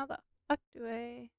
How the fuck do I...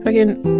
Fucking...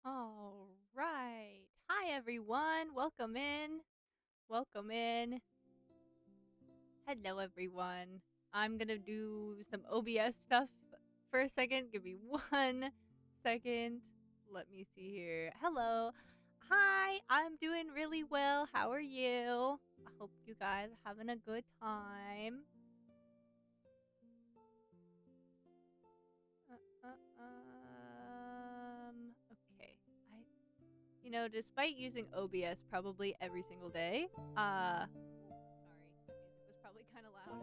All right. Hi, everyone. Welcome in. Welcome in. Hello, everyone. I'm going to do some OBS stuff for a second. Give me 1 second. Let me see here. Hello. Hi, I'm doing really well. How are you? I hope you guys are having a good time. Okay. Despite using OBS probably every single day, sorry, that music was probably kind of loud.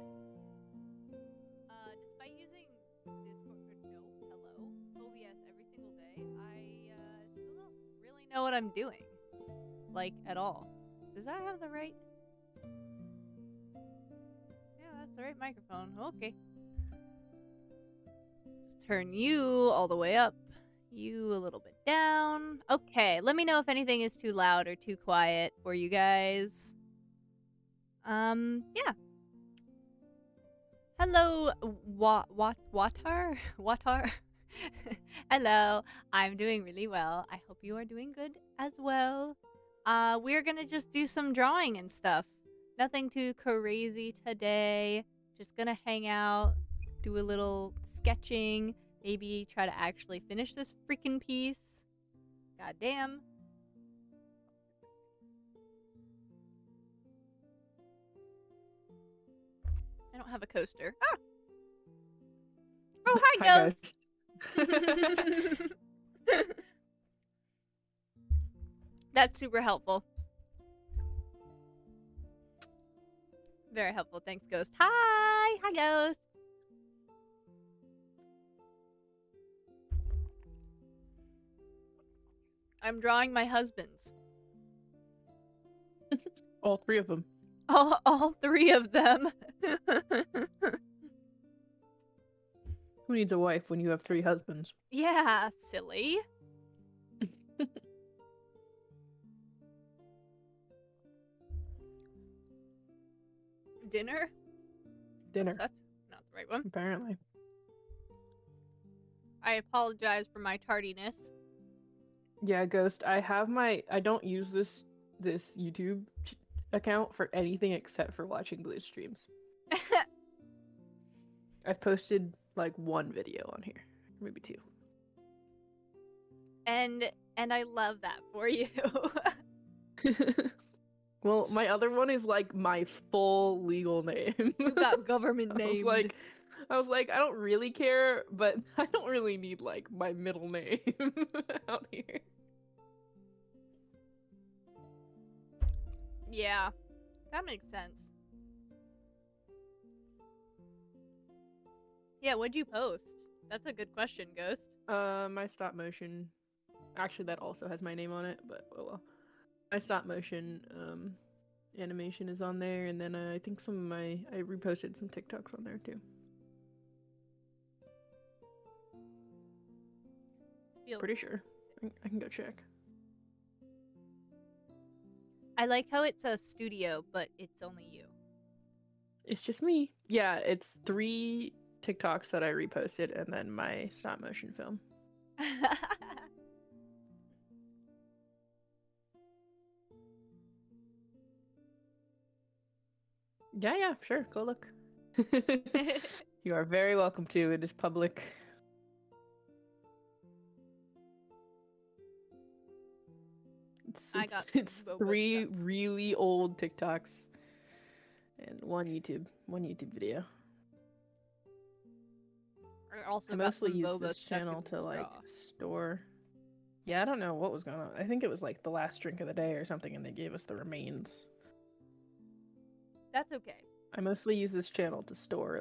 Despite using OBS every single day, I still don't really know what I'm doing, like at all. Does that have the right? Yeah, that's the right microphone. Okay. Let's turn you all the way up. You a little bit down. Okay, let me know if anything is too loud or too quiet for you guys. Yeah. Hello, Watar? Watar? Hello, I'm doing really well. I hope you are doing good as well. We're gonna just do some drawing and stuff. Nothing too crazy today. Just gonna hang out, do a little sketching, maybe try to actually finish this freaking piece. God damn. I don't have a coaster. Ah! Oh, hi, Ghost! That's super helpful. Very helpful. Thanks, Ghost. Hi! Hi, Ghost! I'm drawing my husbands. All three of them. All three of them. Who needs a wife when you have 3 husbands? Yeah, silly. Dinner? Dinner. That's not the right one. Apparently. I apologize for my tardiness. Yeah, Ghost, I don't use this YouTube account for anything except for watching Blue streams. I've posted like 1 video on here, maybe 2. And I love that for you. Well, my other one is like my full legal name. You got government named. I was like, I don't really care, but I don't really need like my middle name out here. Yeah, that makes sense. Yeah, what'd you post? That's a good question, Ghost. My stop motion. Actually, that also has my name on it, but oh well. My stop motion animation is on there, and then I think I reposted some TikToks on there too. Pretty sure. I can go check. I like how it's a studio, but it's only you. It's just me. Yeah, it's 3 TikToks that I reposted, and then my stop motion film. Yeah, sure. Go look. You are very welcome to. It is public. It's 3 really old TikToks and one YouTube video. I mostly use this channel to like store. Yeah, I don't know what was going on. I think it was like the last drink of the day or something, and they gave us the remains. That's okay. I mostly use this channel to store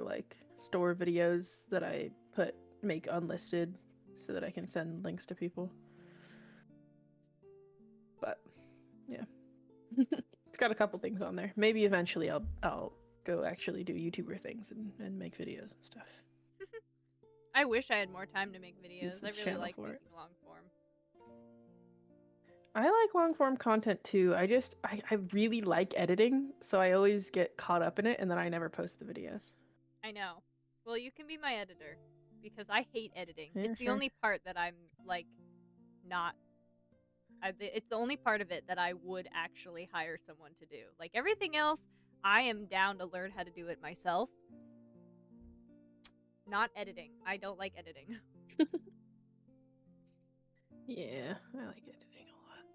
videos that I make unlisted so that I can send links to people. But yeah. It's got a couple things on there. Maybe eventually I'll go actually do YouTuber things and make videos and stuff. I wish I had more time to make videos. I really like making long form. I like long form content too. I really like editing, so I always get caught up in it and then I never post the videos. I know. Well, you can be my editor because I hate editing. Yeah, it's the only part that I'm like not It's the only part of it that I would actually hire someone to do. Like everything else, I am down to learn how to do it myself. Not editing. I don't like editing. Yeah, I like editing a lot.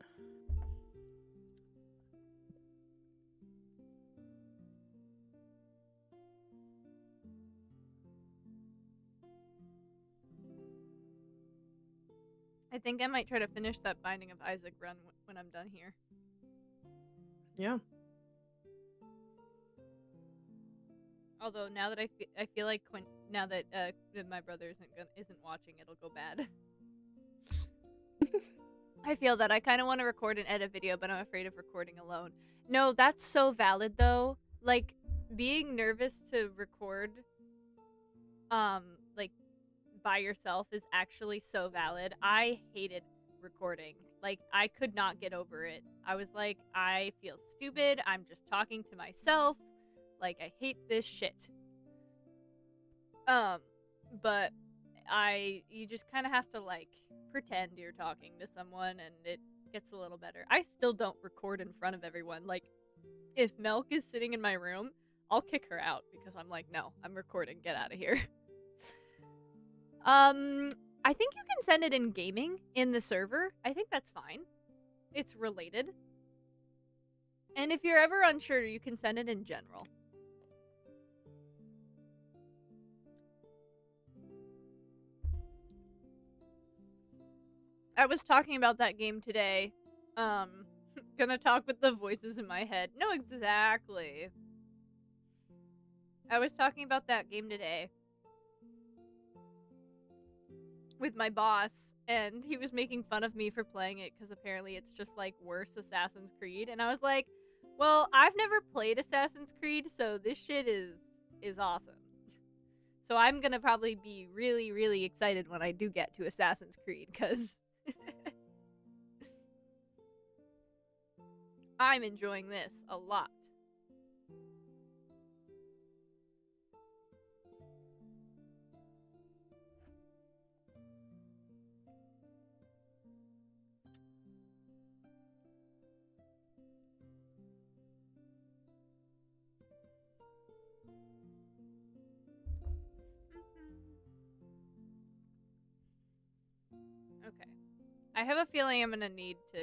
I think I might try to finish that Binding of Isaac run when I'm done here. Yeah. Although now that I feel like now that my brother isn't watching, it'll go bad. I feel that I kind of want to record and edit video, but I'm afraid of recording alone. No, that's so valid though. Like being nervous to record, like by yourself is actually so valid. I hated recording. Like I could not get over it. I was like, I feel stupid. I'm just talking to myself. Like I hate this shit. But you just kind of have to like pretend you're talking to someone and it gets a little better. I still don't record in front of everyone. Like if Milk is sitting in my room, I'll kick her out because I'm like, no, I'm recording. Get out of here. I think you can send it in gaming in the server. I think that's fine. It's related. And if you're ever unsure, you can send it in general. I was talking about that game today. Gonna talk with the voices in my head. No, exactly. I was talking about that game today with my boss, and he was making fun of me for playing it because apparently it's just like worse Assassin's Creed. And I was like, well, I've never played Assassin's Creed, so this shit is awesome. So I'm gonna probably be really, really excited when I do get to Assassin's Creed, because I'm enjoying this a lot. Okay. I have a feeling I'm gonna need to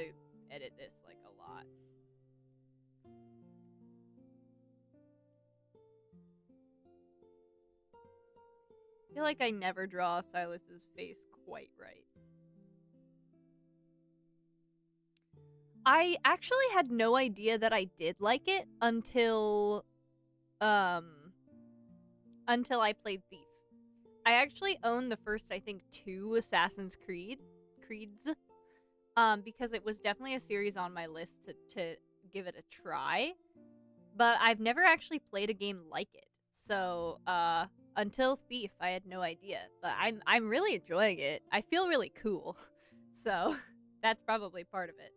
edit this like a lot. I feel like I never draw Sylus's face quite right. I actually had no idea that I did like it until I played Thief. I actually own the first, I think, 2 Assassin's Creeds, because it was definitely a series on my list to give it a try, but I've never actually played a game like it. So, until Thief, I had no idea, but I'm really enjoying it. I feel really cool, so that's probably part of it.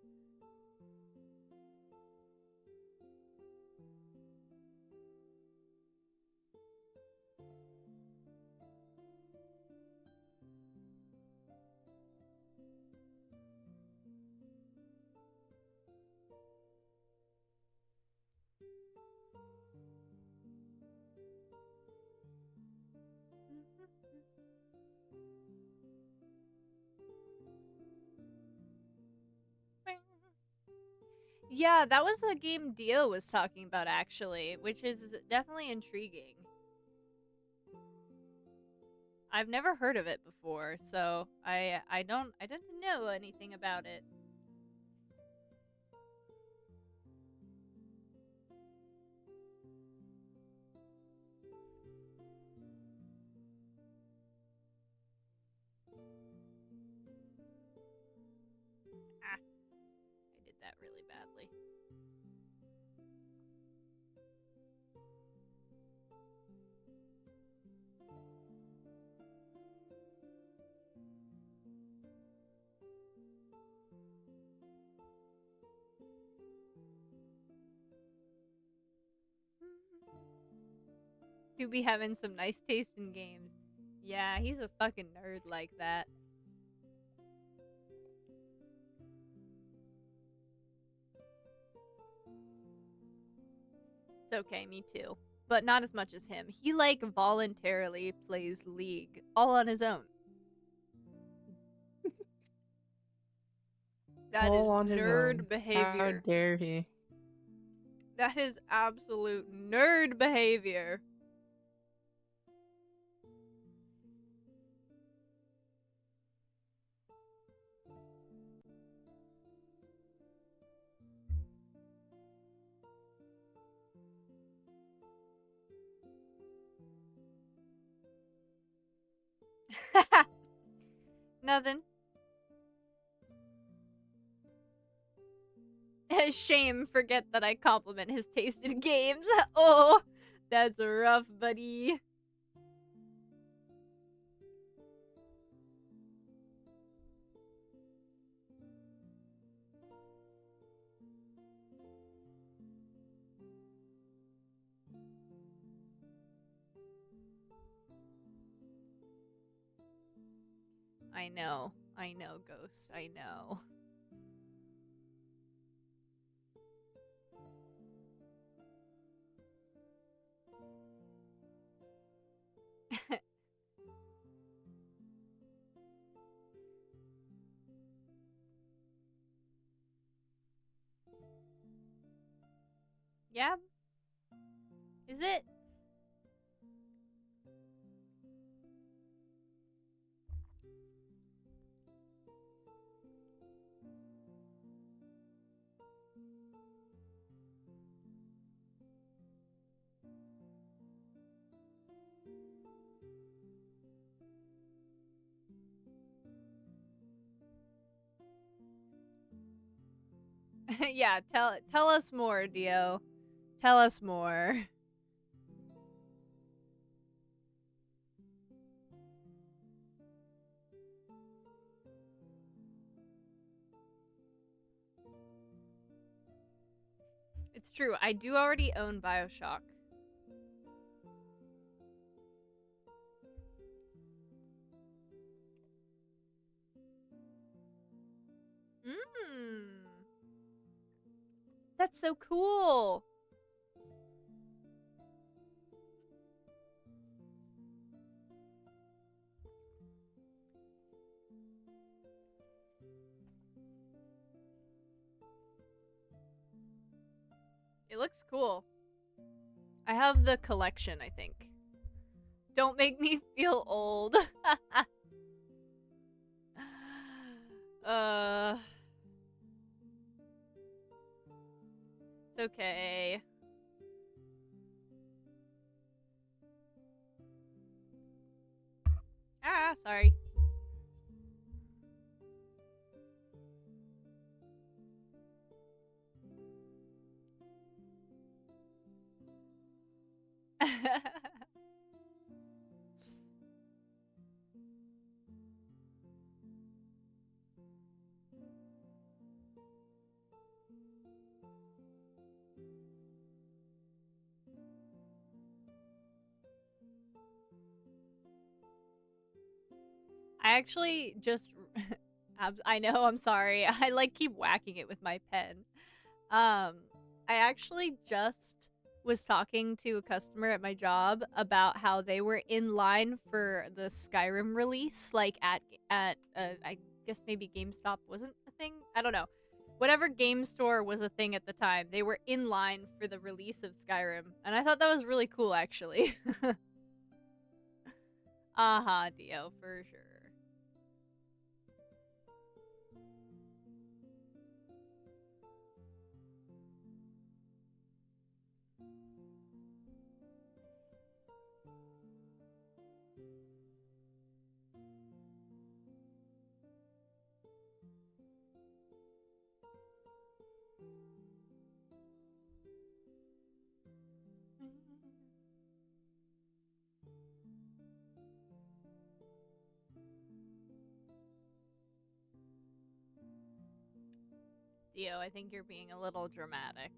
Yeah, that was a game Dio was talking about actually, which is definitely intriguing. I've never heard of it before, so I didn't know anything about it. Ah, I did that really badly. Do be having some nice taste in games. Yeah, he's a fucking nerd like that. It's okay, me too. But not as much as him. He, like, voluntarily plays League all on his own. That is All on his nerd own. How behavior. dare he? That is absolute nerd behavior. Nothing. Shame, forget that I compliment his taste in games. Oh, that's rough, buddy. I know, Ghost, I know. Yeah? Is it? Yeah, tell us more, Dio. Tell us more. It's true, I do already own BioShock. Mmm. That's so cool. It looks cool. I have the collection, I think. Don't make me feel old. uh. It's okay. Ah, sorry. I actually just I know, I'm sorry. I like keep whacking it with my pen. I actually just was talking to a customer at my job about how they were in line for the Skyrim release, like at I guess maybe GameStop wasn't a thing. I don't know. Whatever game store was a thing at the time, they were in line for the release of Skyrim, and I thought that was really cool, actually. Aha, Dio, for sure. Dio, I think you're being a little dramatic.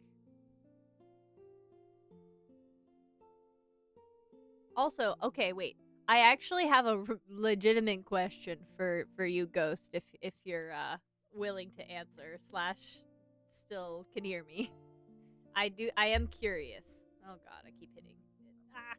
Also, okay, wait. I actually have a legitimate question for you, Ghost, if you're willing to answer / still can hear me. I am curious. Oh god, I keep hitting it. Ah!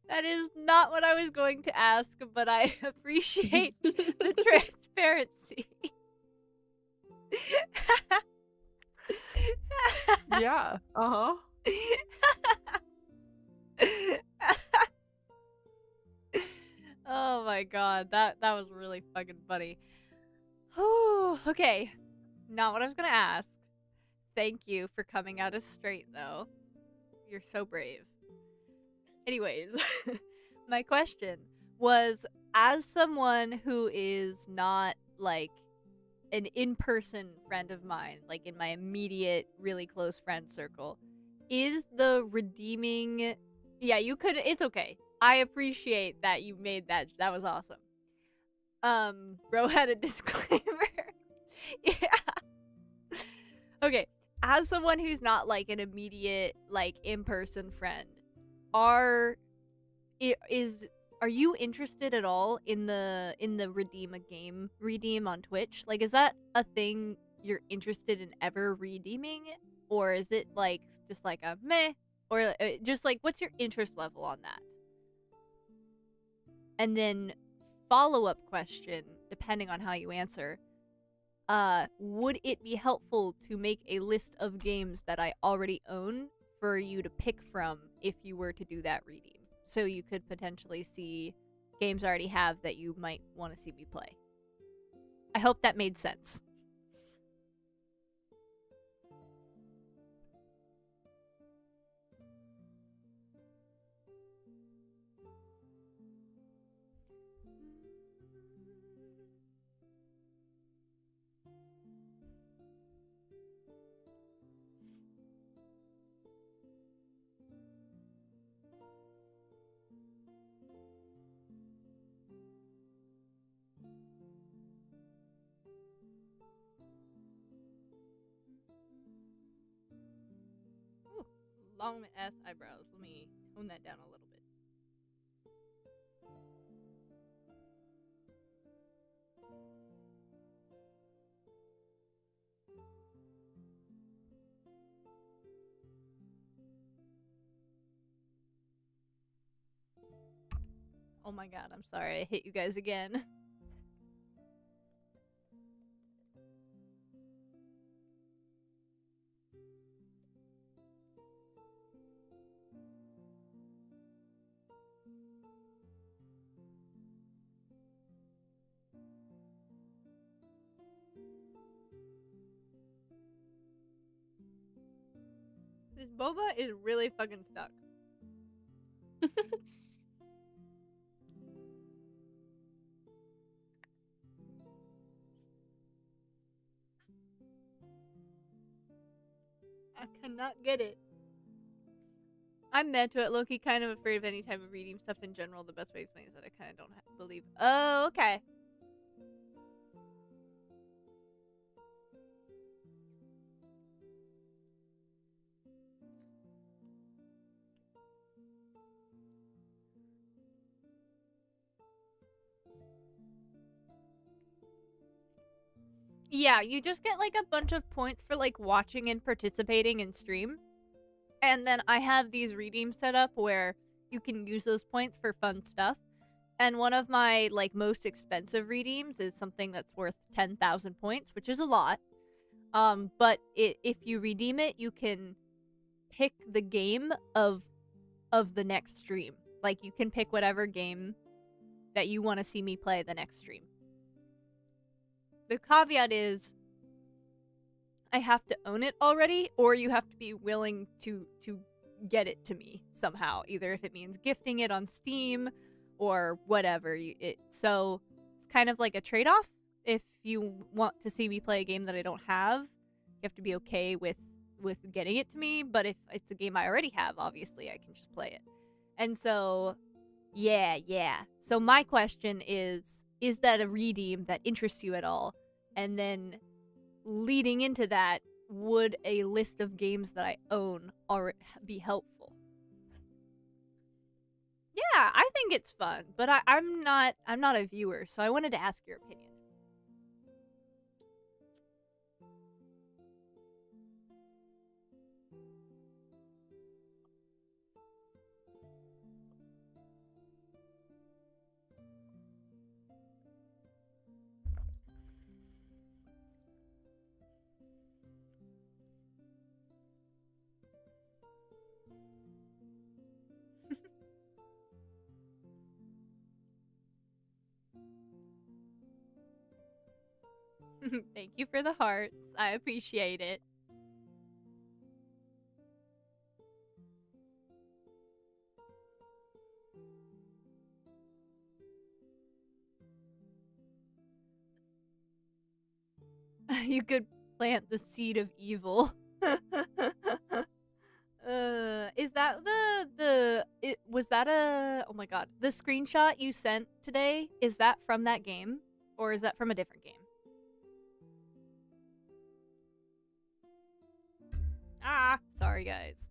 That is not what I was going to ask, but I appreciate the transparency. Yeah. Uh-huh. Oh my god, that was really fucking funny. Whew, okay, not what I was gonna ask. Thank you for coming out as straight, though. You're so brave. Anyways, my question was, as someone who is not like an in-person friend of mine, like in my immediate, really close friend circle, is the redeeming... Yeah, you could... It's okay. I appreciate that you made that. That was awesome. Bro had a disclaimer. Yeah. Okay. As someone who's not like an immediate, like in-person friend, are you interested at all in the redeem a game redeem on Twitch? Like, is that a thing you're interested in ever redeeming, or is it like just like a meh, or just like what's your interest level on that? And then follow-up question, depending on how you answer, would it be helpful to make a list of games that I already own for you to pick from if you were to do that redeem? So you could potentially see games I already have that you might want to see me play. I hope that made sense. Ooh, long ass eyebrows. Let me tone that down a little bit. Oh my god, I'm sorry I hit you guys again. This boba is really fucking stuck. I cannot get it. I'm mad to it, Loki. Kind of afraid of any type of reading stuff in general. The best way to explain is that I kind of don't believe. Oh, okay. Yeah, you just get like a bunch of points for like watching and participating in stream. And then I have these redeems set up where you can use those points for fun stuff. And one of my like most expensive redeems is something that's worth 10,000 points, which is a lot. But if you redeem it, you can pick the game of the next stream. Like you can pick whatever game that you want to see me play the next stream. The caveat is I have to own it already, or you have to be willing to get it to me somehow. Either if it means gifting it on Steam or whatever. So it's kind of like a trade-off. If you want to see me play a game that I don't have, you have to be okay with with getting it to me, but if it's a game I already have, obviously I can just play it. And so, yeah. So my question is that a redeem that interests you at all? And then leading into that, would a list of games that I own be helpful? Yeah, I think it's fun, but I'm not a viewer, so I wanted to ask your opinion. Thank you for the hearts. I appreciate it. You could plant the seed of evil. Is that was that oh my god, the screenshot you sent today, is that from that game? Or is that from a different game? Ah, sorry guys.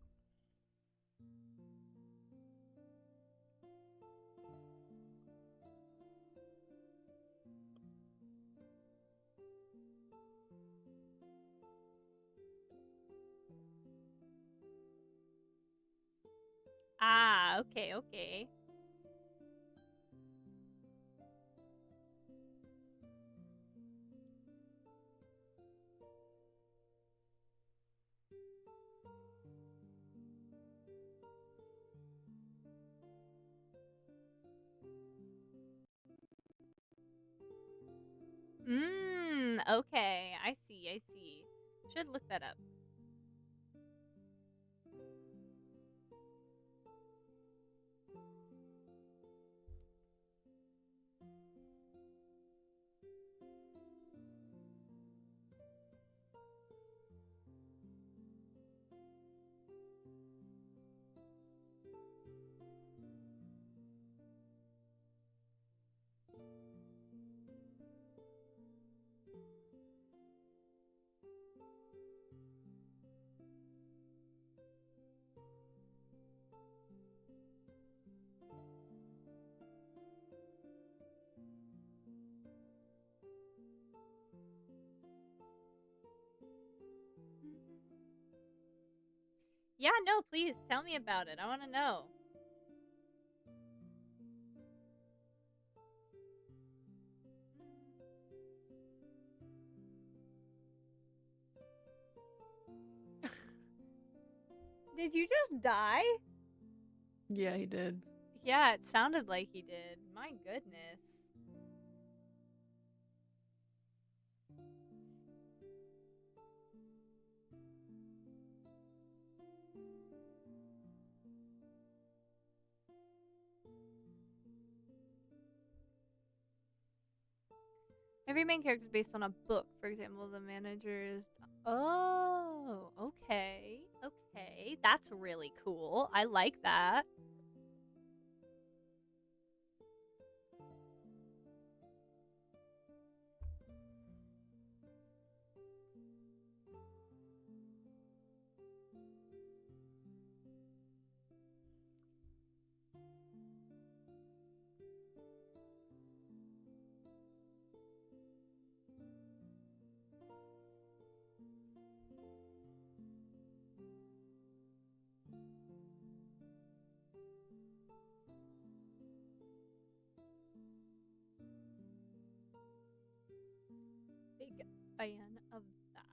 Ah, okay. Okay. I see. Should look that up. Yeah, no, please tell me about it. I want to know. Did you just die? Yeah, he did. Yeah, it sounded like he did. My goodness. Every main character is based on a book. For example, the manager is. Oh, okay. That's really cool. I like that. Big fan of that.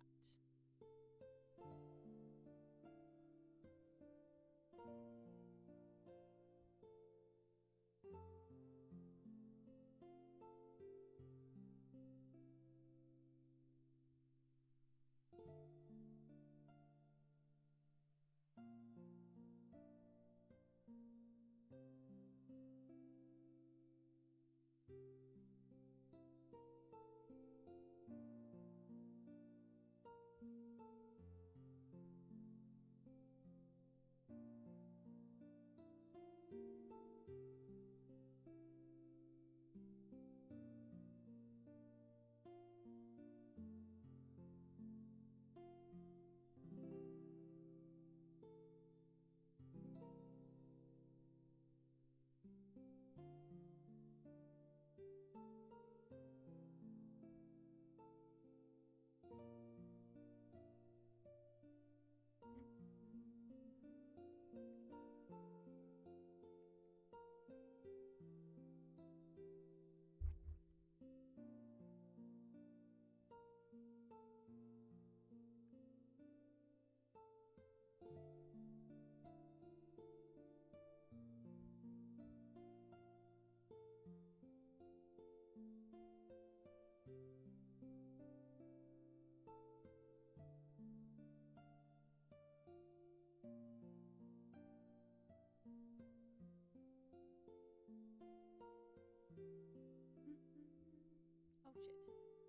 shit.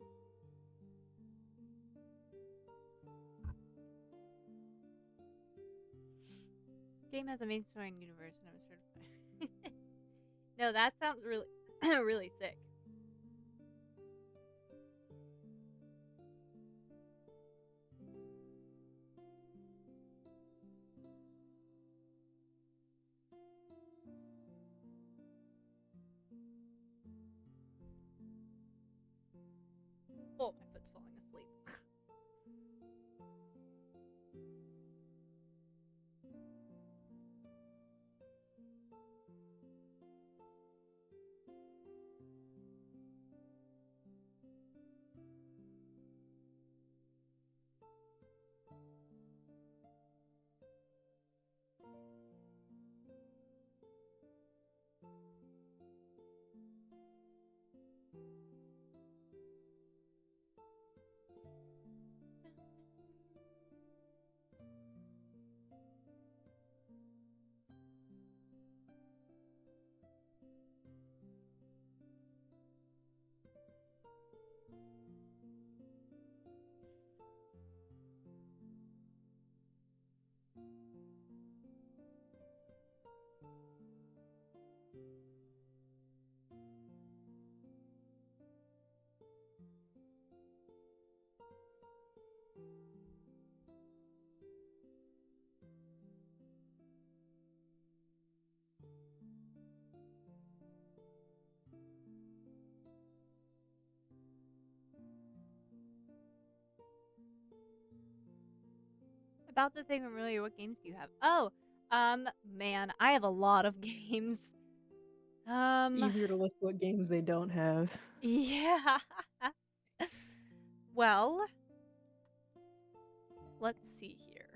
Game has a main story and universe, and I'm certified. No, that sounds really, really sick. Oh, my foot's falling asleep. About the thing, Amelia, what games do you have? Oh, man, I have a lot of games. Easier to list what games they don't have. Yeah. Well, let's see here.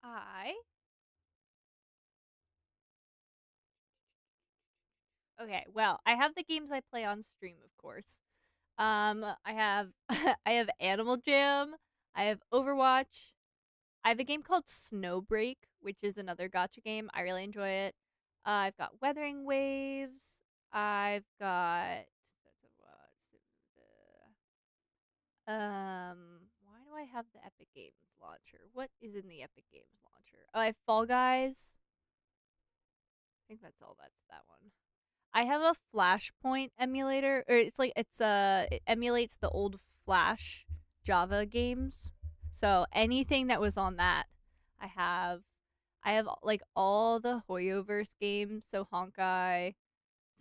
I Okay, well, I have the games I play on stream, of course. I have I have Animal Jam, I have Overwatch, I have a game called Snowbreak, which is another gacha game. I really enjoy it. I've got Weathering Waves. I've got why do I have the Epic Games launcher? What is in the Epic Games launcher? Oh, I have Fall Guys. I think that's all. That's that one. I have a Flashpoint emulator, or it emulates the old Flash Java games. So anything that was on that, I have. I have like all the Hoyoverse games, so Honkai,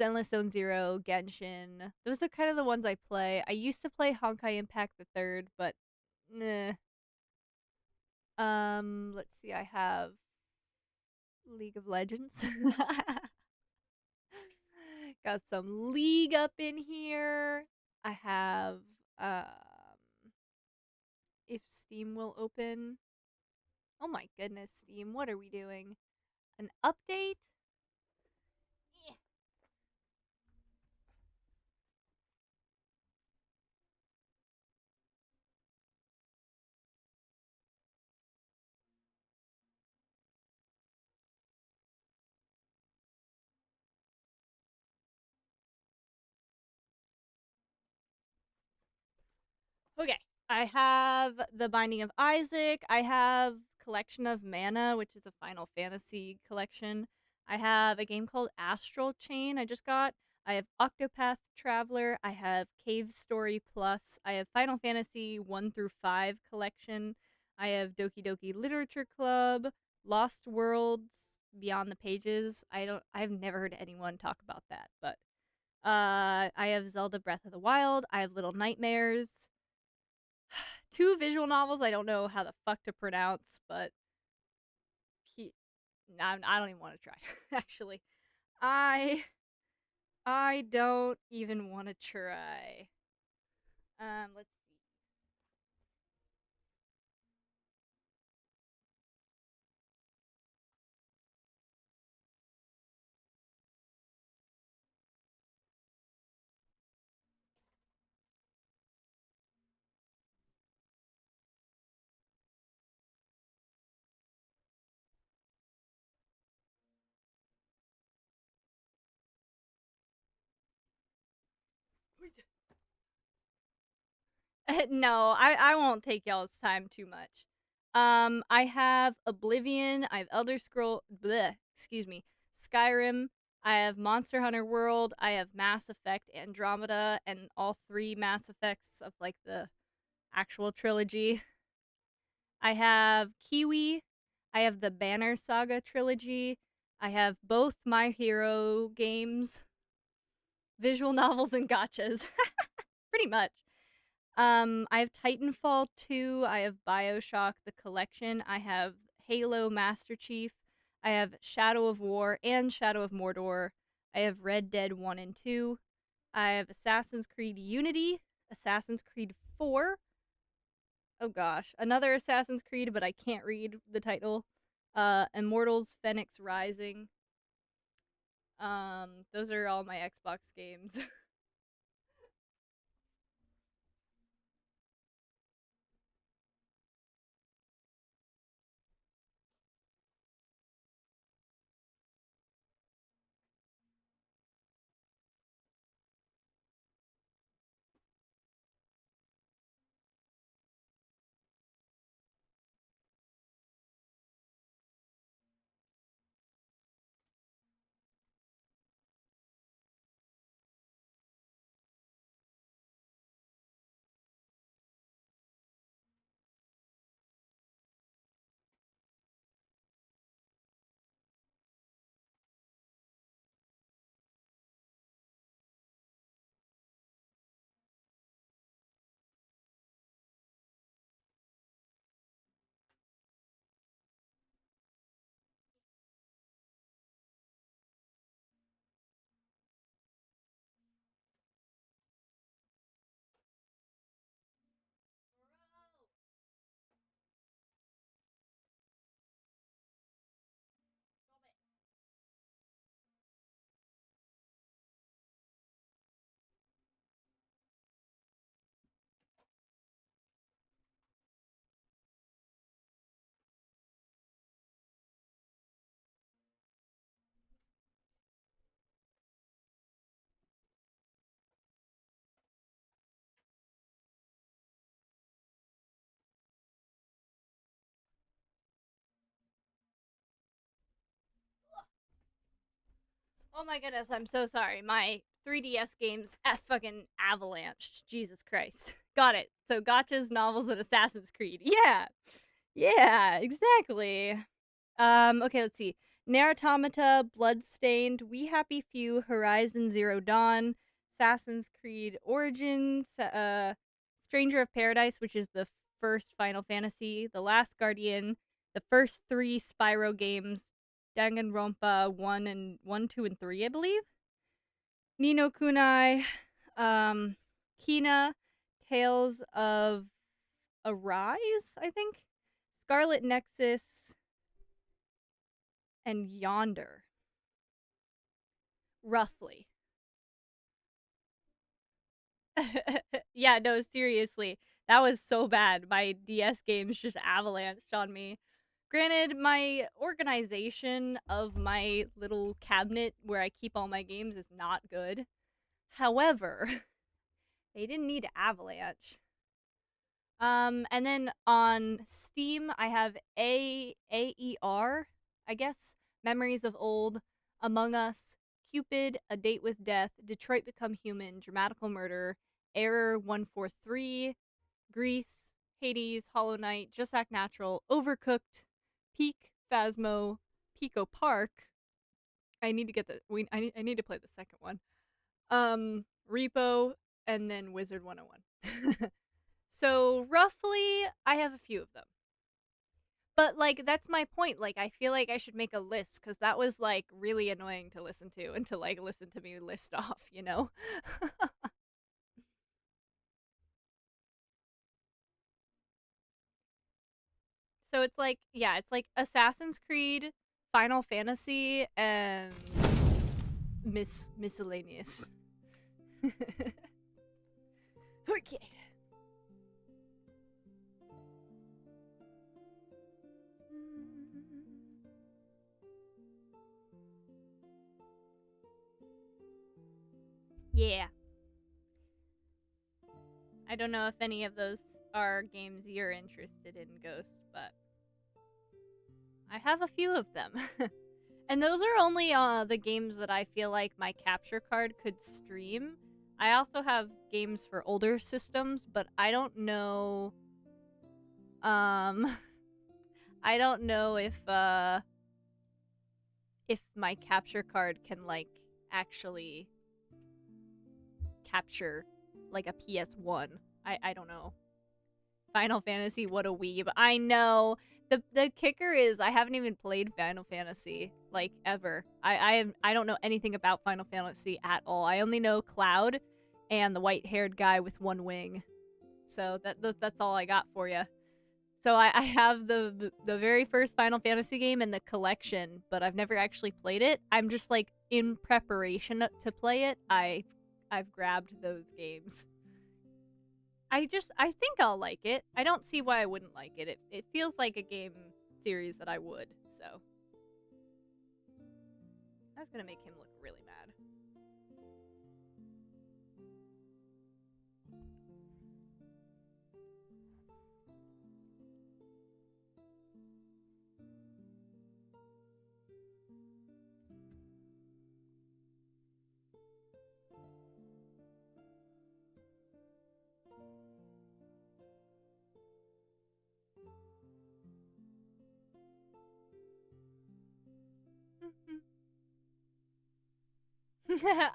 Zenless Zone Zero, Genshin. Those are kind of the ones I play. I used to play Honkai Impact the Third, but nah. Let's see. I have League of Legends. Got some League up in here. I have um if Steam will open. Oh my goodness, Steam, what are we doing? An update? Eh. Okay. I have The Binding of Isaac. I have Collection of Mana, which is a Final Fantasy collection. I have a game called Astral Chain I just got. I have Octopath Traveler. I have Cave Story Plus. I have Final Fantasy 1 through 5 collection. I have Doki Doki Literature Club, Lost Worlds, Beyond the Pages. I've never heard anyone talk about that, but I have Zelda Breath of the Wild. I have Little Nightmares. Two visual novels I don't know how the fuck to pronounce, but I don't even want to try. Actually, I I don't even want to try. Let's see. No, I won't take y'all's time too much. I have Oblivion, I have Elder Scroll, bleh, excuse me, Skyrim, I have Monster Hunter World, I have Mass Effect Andromeda, and all three Mass Effects of like the actual trilogy. I have Kiwi, I have the Banner Saga trilogy, I have both My Hero games, visual novels, and gotchas. Pretty much. I have Titanfall 2, I have BioShock the Collection, I have Halo Master Chief, I have Shadow of War and Shadow of Mordor, I have Red Dead 1 and 2, I have Assassin's Creed Unity, Assassin's Creed 4, oh gosh, another Assassin's Creed, but I can't read the title, Immortals Phoenix Rising. Those are all my Xbox games. Oh my goodness, I'm so sorry. My 3DS games fucking avalanched. Jesus Christ. Got it. So gotchas, novels, and Assassin's Creed. Yeah. Yeah, exactly. Okay, let's see. Nier Automata, Bloodstained, We Happy Few, Horizon Zero Dawn, Assassin's Creed Origins, Stranger of Paradise, which is the first Final Fantasy, The Last Guardian, the first three Spyro games, Danganronpa 1, 2, and 3, I believe. Nino Kunai, Kina, Tales of Arise, I think. Scarlet Nexus, and Yonder, roughly. Yeah, no, seriously. That was so bad. My DS games just avalanched on me. Granted, my organization of my little cabinet where I keep all my games is not good. However, they didn't need to avalanche. And then on Steam, I have AER, I guess, Memories of Old, Among Us, Cupid, A Date with Death, Detroit Become Human, Dramatical Murder, Error 143, Grease, Hades, Hollow Knight, Just Act Natural, Overcooked, Peak, Phasmo, Pico Park. I need to get the I need to play the second one. Repo, and then Wizard 101. So roughly, I have a few of them. But like that's my point. Like I feel like I should make a list because that was like really annoying to listen to and to like listen to me list off. You know. So it's like yeah, it's like Assassin's Creed, Final Fantasy, and miscellaneous. Okay. Yeah. I don't know if any of those are games you're interested in, Ghost, but I have a few of them. And those are only the games that I feel like my capture card could stream. I also have games for older systems, but I don't know I don't know if my capture card can like actually capture like a PS1. I don't know. Final Fantasy, what a weeb. I know. The kicker is I haven't even played Final Fantasy like ever. I don't know anything about Final Fantasy at all. I only know Cloud and the white-haired guy with one wing. So that's all I got for you. So I have the very first Final Fantasy game in the collection, but I've never actually played it. I'm just like in preparation to play it. I've grabbed those games. I think I'll like it. I don't see why I wouldn't like it. It feels like a game series that I would. So that's gonna make him look really mad.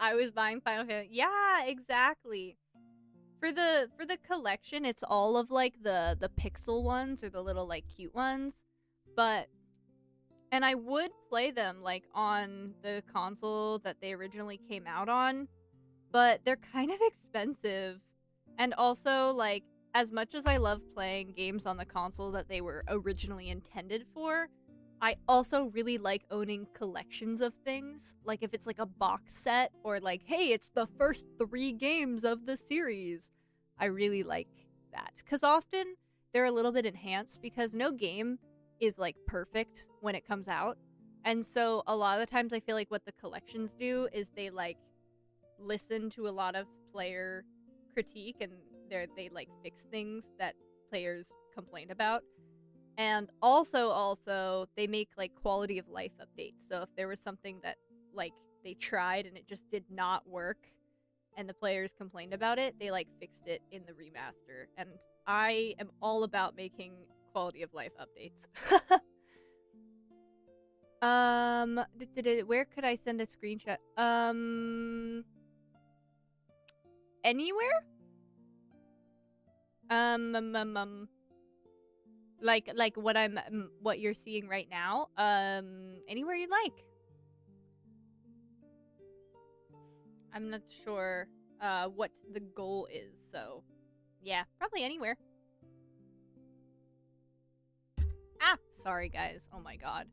I was buying Final Fantasy. Yeah, exactly. For the collection, it's all of like the pixel ones or the little like cute ones. But and I would play them like on the console that they originally came out on, but they're kind of expensive. And also like as much as I love playing games on the console that they were originally intended for, I also really like owning collections of things. Like if it's like a box set or like, hey, it's the first 3 games of the series. I really like that. Because often they're a little bit enhanced because no game is like perfect when it comes out. And so a lot of the times I feel like what the collections do is they like listen to a lot of player critique and they like fix things that players complained about. And also they make like quality of life updates. So if there was something that like they tried and it just did not work and the players complained about it, they like fixed it in the remaster. And I am all about making quality of life updates. Where could I send a screenshot? Anywhere? Like what you're seeing right now. Anywhere you'd like. I'm not sure what the goal is, so yeah, probably anywhere. Ah, sorry guys. Oh my god.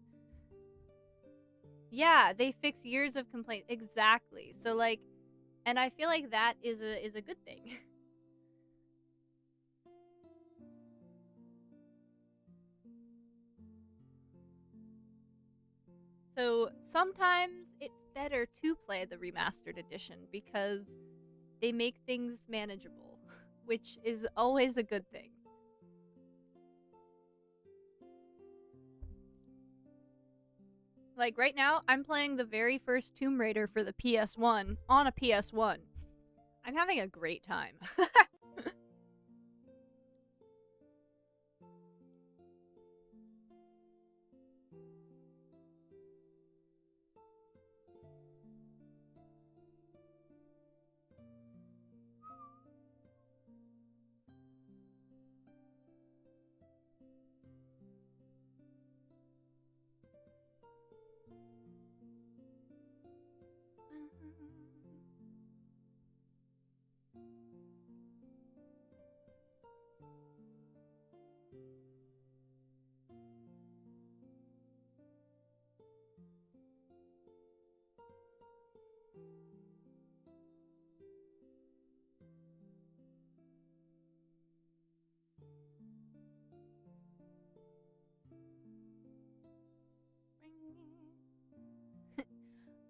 Yeah, they fix years of complaints. Exactly. So like, and I feel like that is a good thing. So sometimes it's better to play the remastered edition because they make things manageable, which is always a good thing. Like right now, I'm playing the very first Tomb Raider for the PS1 on a PS1. I'm having a great time.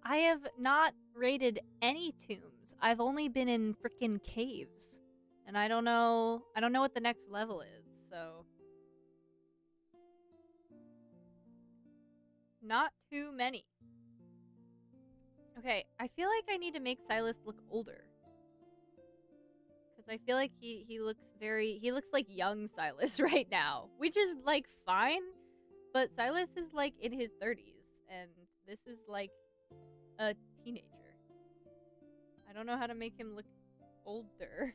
I have not raided any tombs. I've only been in frickin' caves. and I don't know what the next level is, so not too many. Okay, I feel like I need to make Sylus look older. Because I feel like he looks like young Sylus right now. Which is, like, fine. But Sylus is, like, in his 30s. And this is, like, a teenager. I don't know how to make him look older.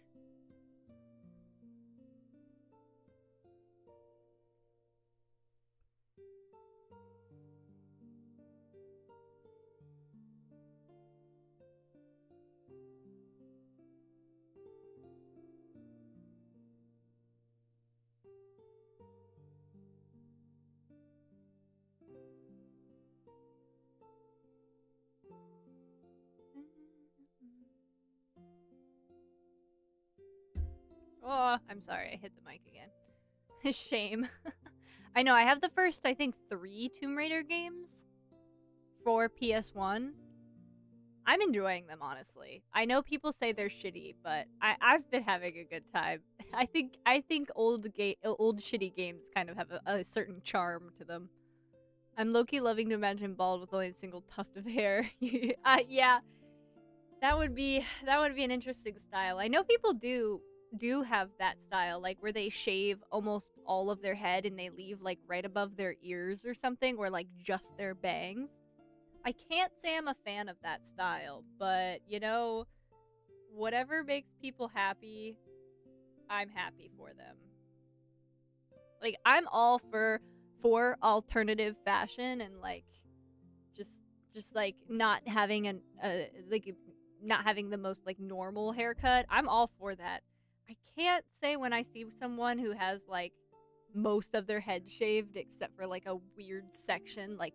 Oh, I'm sorry, I hit the mic again. Shame. I know, I have the first, I think, 3 Tomb Raider games for PS1. I'm enjoying them, honestly. I know people say they're shitty, but I've been having a good time. I think old shitty games kind of have a certain charm to them. I'm low-key loving to imagine bald with only a single tuft of hair. Yeah, that would be an interesting style. I know people do have that style, like where they shave almost all of their head and they leave like right above their ears or something, or like just their bangs. I can't say I'm a fan of that style, but you know, whatever makes people happy, I'm happy for them. Like, I'm all for alternative fashion and like just like not having not having the most like normal haircut. I'm all for that. I can't say when I see someone who has like most of their head shaved except for like a weird section, like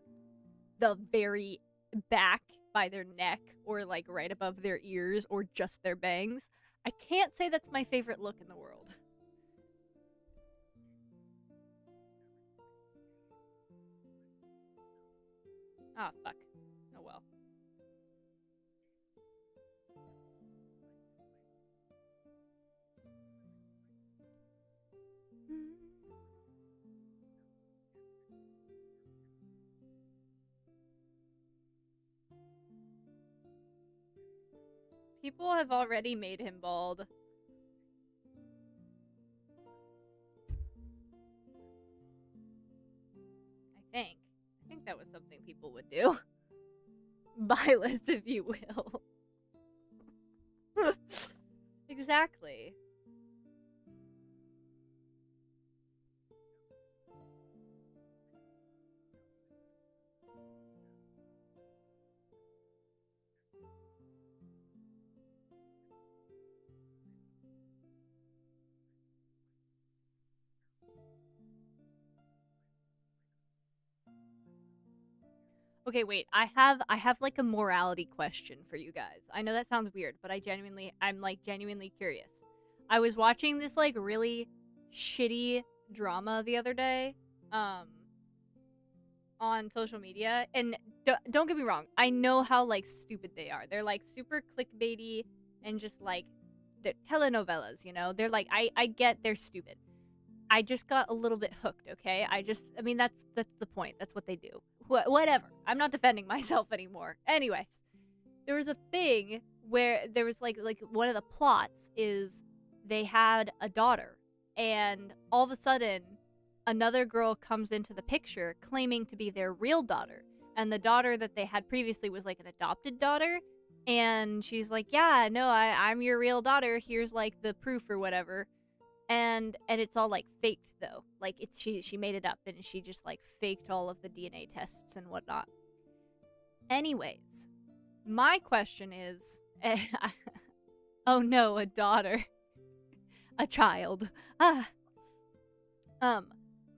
the very back by their neck or like right above their ears or just their bangs. I can't say that's my favorite look in the world. Ah, fuck. Oh well. People have already made him bald. I think that was something people would do. Violence, if you will. Exactly. Okay, wait. I have like a morality question for you guys. I know that sounds weird, but I'm like genuinely curious. I was watching this like really shitty drama the other day on social media, and don't get me wrong. I know how like stupid they are. They're like super clickbaity and just like they're telenovelas, you know? They're like I get they're stupid. I just got a little bit hooked, okay? I mean, that's the point. That's what they do. Whatever. I'm not defending myself anymore. Anyways, there was a thing where there was like one of the plots is they had a daughter, and all of a sudden another girl comes into the picture claiming to be their real daughter. And the daughter that they had previously was like an adopted daughter. And she's like, yeah, no, I'm your real daughter. Here's like the proof or whatever. And it's all like faked though, like it's she made it up and she just like faked all of the DNA tests and whatnot. Anyways, my question is oh no, a daughter, a child. ah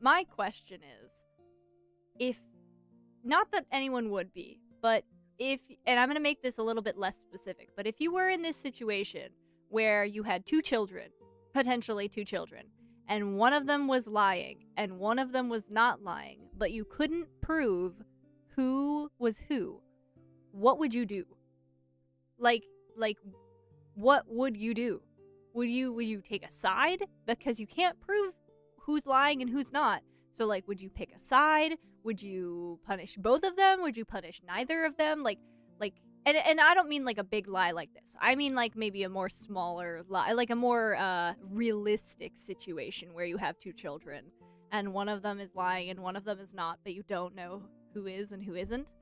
my question is, if not that anyone would be, but if, and I'm going to make this a little bit less specific, but if you were in this situation where you had 2 children, potentially 2 children, and one of them was lying and one of them was not lying, but you couldn't prove who was who, what would you do? Like what would you do? Would you take a side? Because you can't prove who's lying and who's not. So, like, would you pick a side? Would you punish both of them? Would you punish neither of them? And I don't mean like a big lie like this. I mean like maybe a more smaller lie, like a more realistic situation where you have two children and one of them is lying and one of them is not, but you don't know who is and who isn't.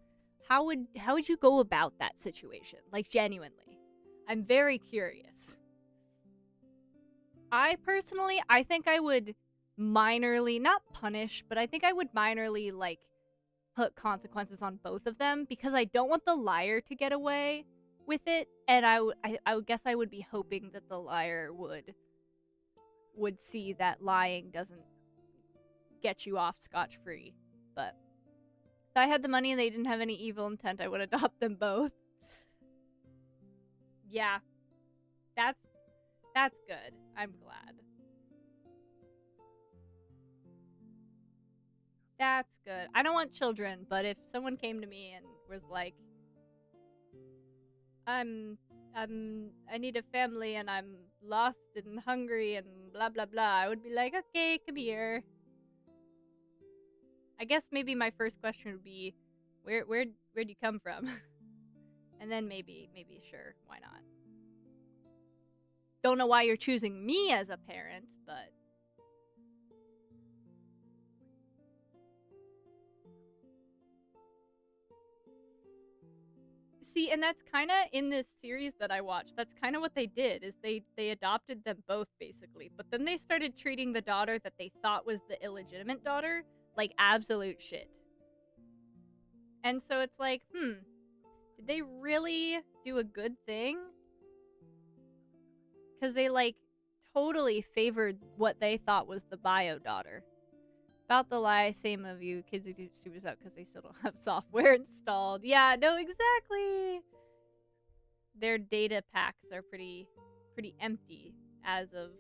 How would you go about that situation? Like, genuinely. I'm very curious. I think I would minorly, not punish, but I think I would minorly, like, put consequences on both of them because I don't want the liar to get away with it, and I would guess I would be hoping that the liar would see that lying doesn't get you off scotch-free. But if I had the money and they didn't have any evil intent, I would adopt them both. Yeah. That's good. I'm glad. That's good. I don't want children, but if someone came to me and was like, I need a family and I'm lost and hungry and blah blah blah, I would be like, okay, come here. I guess maybe my first question would be, where'd you come from? And then maybe sure, why not? Don't know why you're choosing me as a parent, but see, and that's kind of in this series that I watched. That's kind of what they did, is they adopted them both basically. But then they started treating the daughter that they thought was the illegitimate daughter like absolute shit. And so it's like, did they really do a good thing? Cuz they like totally favored what they thought was the bio daughter. About the lie, same of you. Kids who do stupid stuff because they still don't have software installed. Yeah, no, exactly. Their data packs are pretty empty as of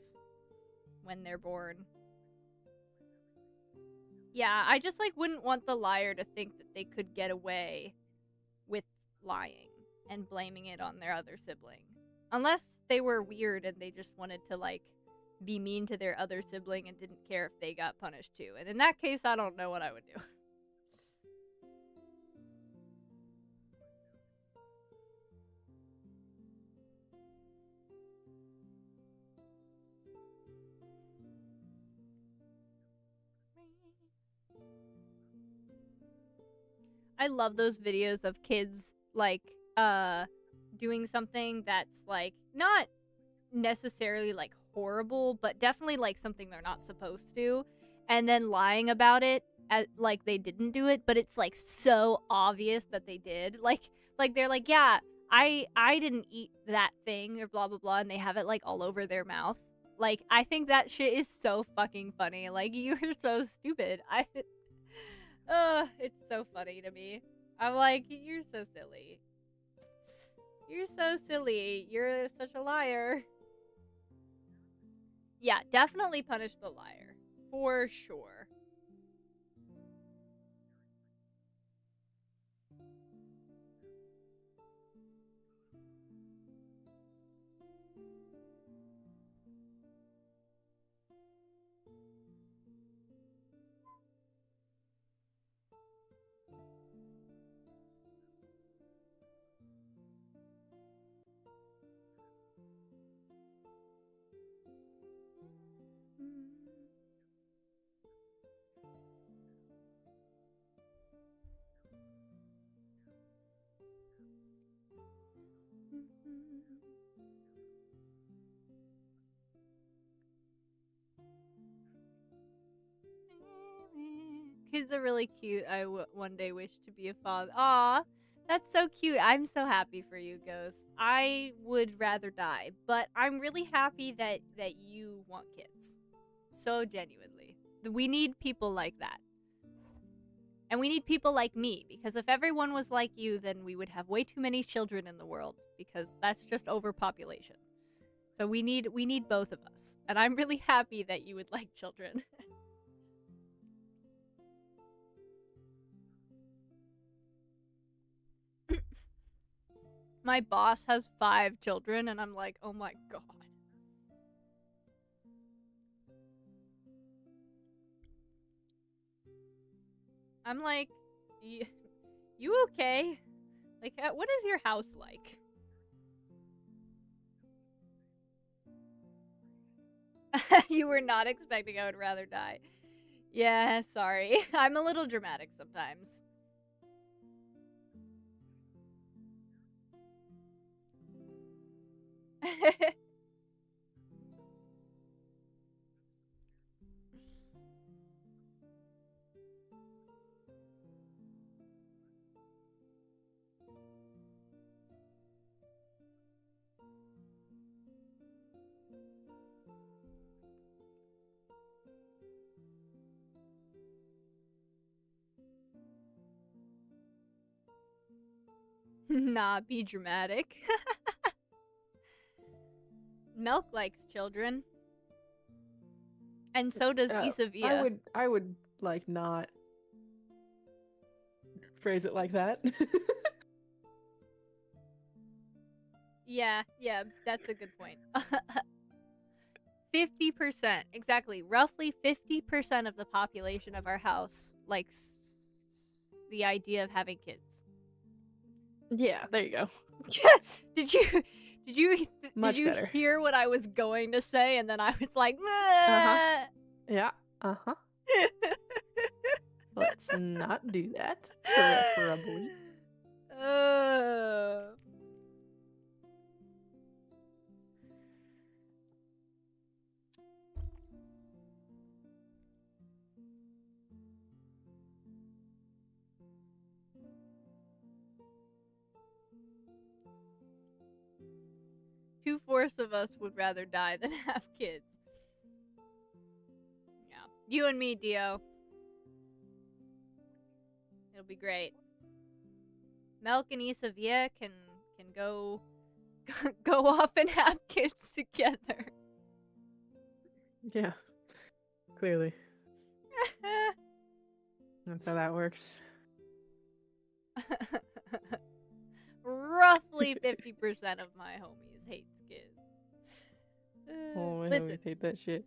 when they're born. Yeah, I just like wouldn't want the liar to think that they could get away with lying and blaming it on their other sibling. Unless they were weird and they just wanted to like be mean to their other sibling and didn't care if they got punished too. And in that case, I don't know what I would do. I love those videos of kids like doing something that's like not necessarily like horrible, but definitely like something they're not supposed to, and then lying about it as like they didn't do it, but it's like so obvious that they did. Like they're like, yeah, I didn't eat that thing or blah blah blah, and they have it like all over their mouth. Like, I think that shit is so fucking funny. Like, you're so stupid. It's so funny to me. I'm like, you're so silly. You're so silly. You're such a liar. Yeah, definitely punish the liar. For sure. Kids are really cute. One day wish to be a father. Aw, that's so cute. I'm so happy for you, Ghost. I would rather die, but I'm really happy that you want kids. So genuinely. We need people like that. And we need people like me, because if everyone was like you, then we would have way too many children in the world, because that's just overpopulation. So we need both of us. And I'm really happy that you would like children. My boss has 5 children, and I'm like, oh my god. I'm like, you okay? Like, what is your house like? You were not expecting I would rather die. Yeah, sorry. I'm a little dramatic sometimes. Nah, be dramatic. Milk likes children. And so does Isavia. I would like not phrase it like that. Yeah, that's a good point. 50%, exactly. Roughly 50% of the population of our house likes the idea of having kids. Yeah, there you go. Did you Better. hear what I was going to say, and then I was like, Uh-huh. Yeah. Uh-huh. Let's not do that, preferably. Two-fourths of us would rather die than have kids. Yeah. You and me, Dio. It'll be great. Melk and Isavia can go go off and have kids together. Yeah. Clearly. That's how that works. Roughly 50% of my homies hate kids. Oh, my listen, homies hate that shit.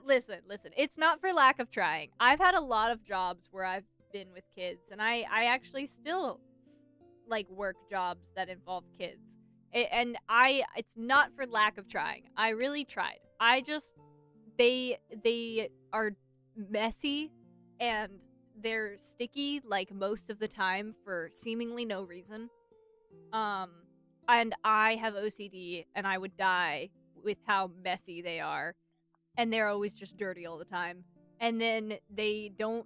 listen. It's not for lack of trying. I've had a lot of jobs where I've been with kids, and I actually still like work jobs that involve kids. And it's not for lack of trying. I really tried. I just they are messy and they're sticky like most of the time for seemingly no reason. And I have OCD and I would die with how messy they are. And they're always just dirty all the time. And then they don't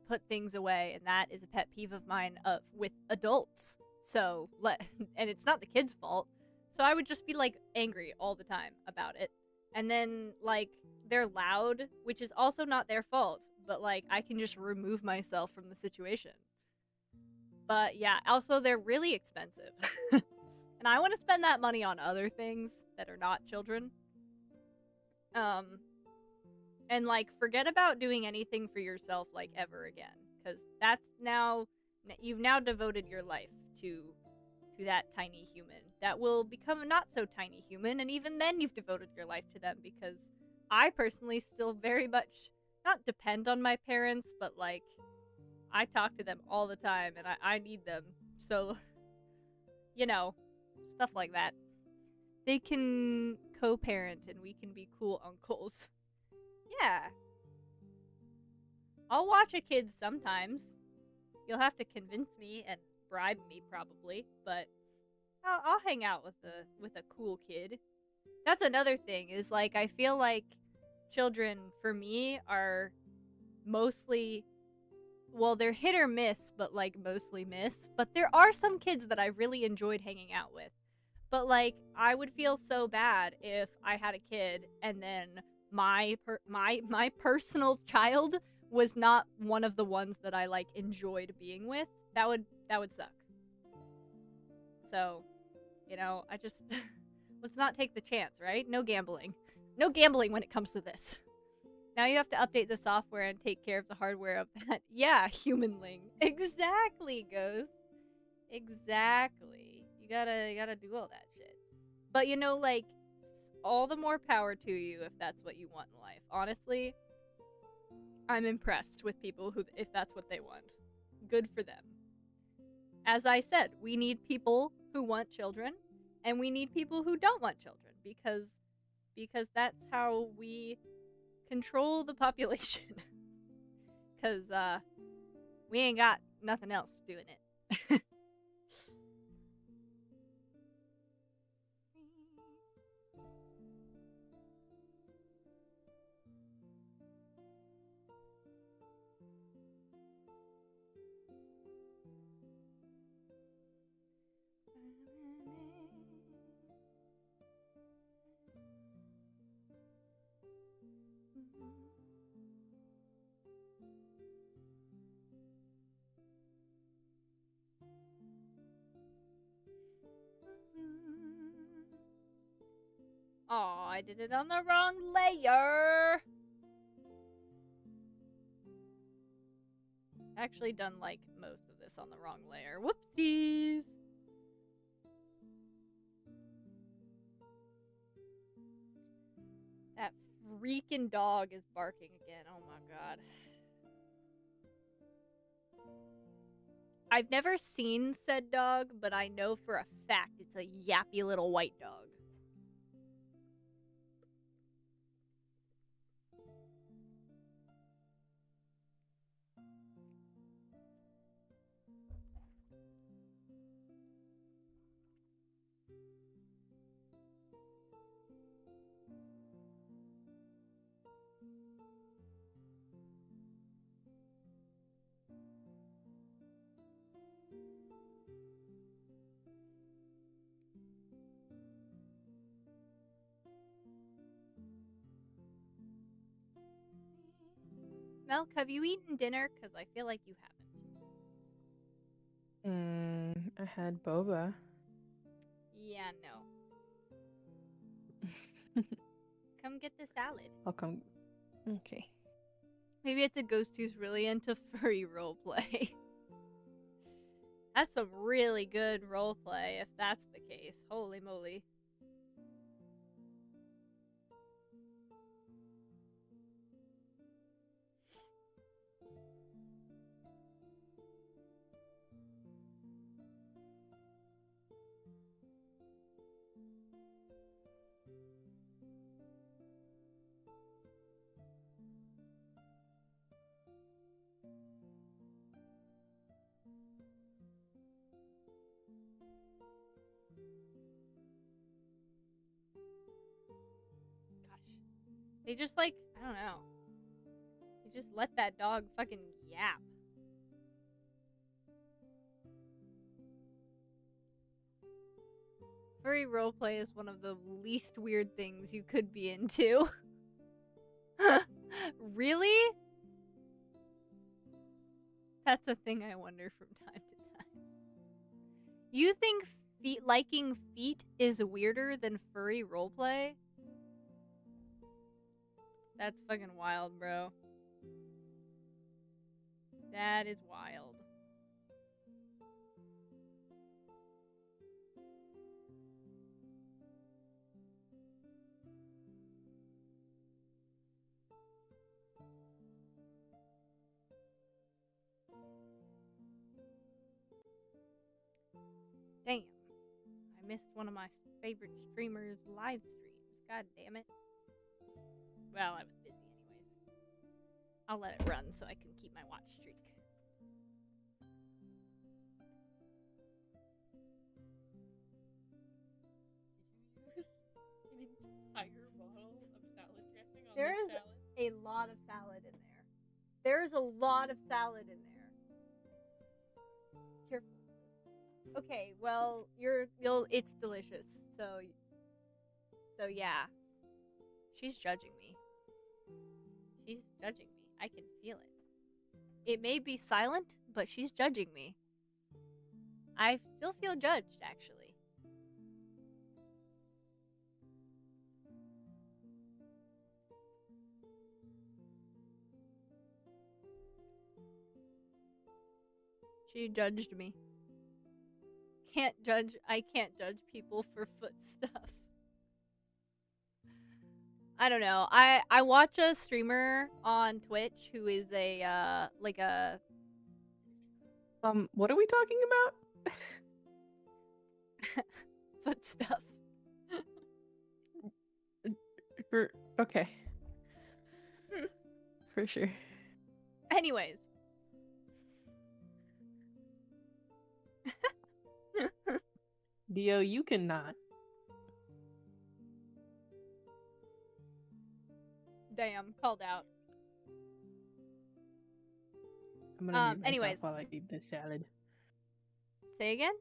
put things away, and that is a pet peeve of mine with adults. So, and it's not the kids' fault. So I would just be like angry all the time about it. And then like they're loud, which is also not their fault, but like I can just remove myself from the situation. But yeah, also they're really expensive. And I want to spend that money on other things that are not children. And like forget about doing anything for yourself like ever again, because that's now you've now devoted your life to that tiny human that will become a not so tiny human, and even then you've devoted your life to them, because I personally still very much not depend on my parents, but like I talk to them all the time and I need them, so you know, stuff like that. They can co-parent and we can be cool uncles. Yeah. I'll watch a kid sometimes. You'll have to convince me and bribe me probably, but I'll hang out with a cool kid. That's another thing, is like I feel like children for me are mostly, well, they're hit or miss, but like mostly miss. But there are some kids that I really enjoyed hanging out with. But like I would feel so bad if I had a kid and then my personal child was not one of the ones that I like enjoyed being with. That would suck. So, I just let's not take the chance, right? No gambling. No gambling when it comes to this. Now you have to update the software and take care of the hardware of that. Yeah, humanling. Exactly, Ghost. Exactly. You gotta do all that shit. But like, all the more power to you if that's what you want in life. Honestly, I'm impressed with people who, if that's what they want. Good for them. As I said, we need people who want children, and we need people who don't want children, because that's how we control the population. Because we ain't got nothing else doing it. Aw, I did it on the wrong layer. Actually done like most of this on the wrong layer. Whoopsies. That freaking dog is barking again. Oh my god. I've never seen said dog, but I know for a fact it's a yappy little white dog. Milk, have you eaten dinner? Because I feel like you haven't. I had boba. Yeah, no. Come get the salad. I'll come. Okay. Maybe it's a ghost who's really into furry roleplay. That's some really good roleplay, if that's the case. Holy moly. They just, like, I don't know. They just let that dog fucking yap. Furry roleplay is one of the least weird things you could be into. Really? That's a thing I wonder from time to time. You think liking feet is weirder than furry roleplay? That's fucking wild, bro. That is wild. Damn. I missed one of my favorite streamers' live streams. God damn it. Well, I was busy anyways. I'll let it run so I can keep my watch streak. Did you use an entire bottle of salad dressing on There this is salad? a lot of salad in there. There's a lot of salad in there. Careful. Okay, well, it's delicious. So yeah. She's judging me. She's judging me. I can feel it. It may be silent, but she's judging me. I still feel judged, actually. She judged me. I can't judge people for foot stuff. I don't know. I watch a streamer on Twitch who is a like a What are we talking about? foot stuff. For okay, for sure. Anyways. Dio, you cannot. Damn, called out. I'm gonna mute myself Anyways. while I eat this salad. Say again?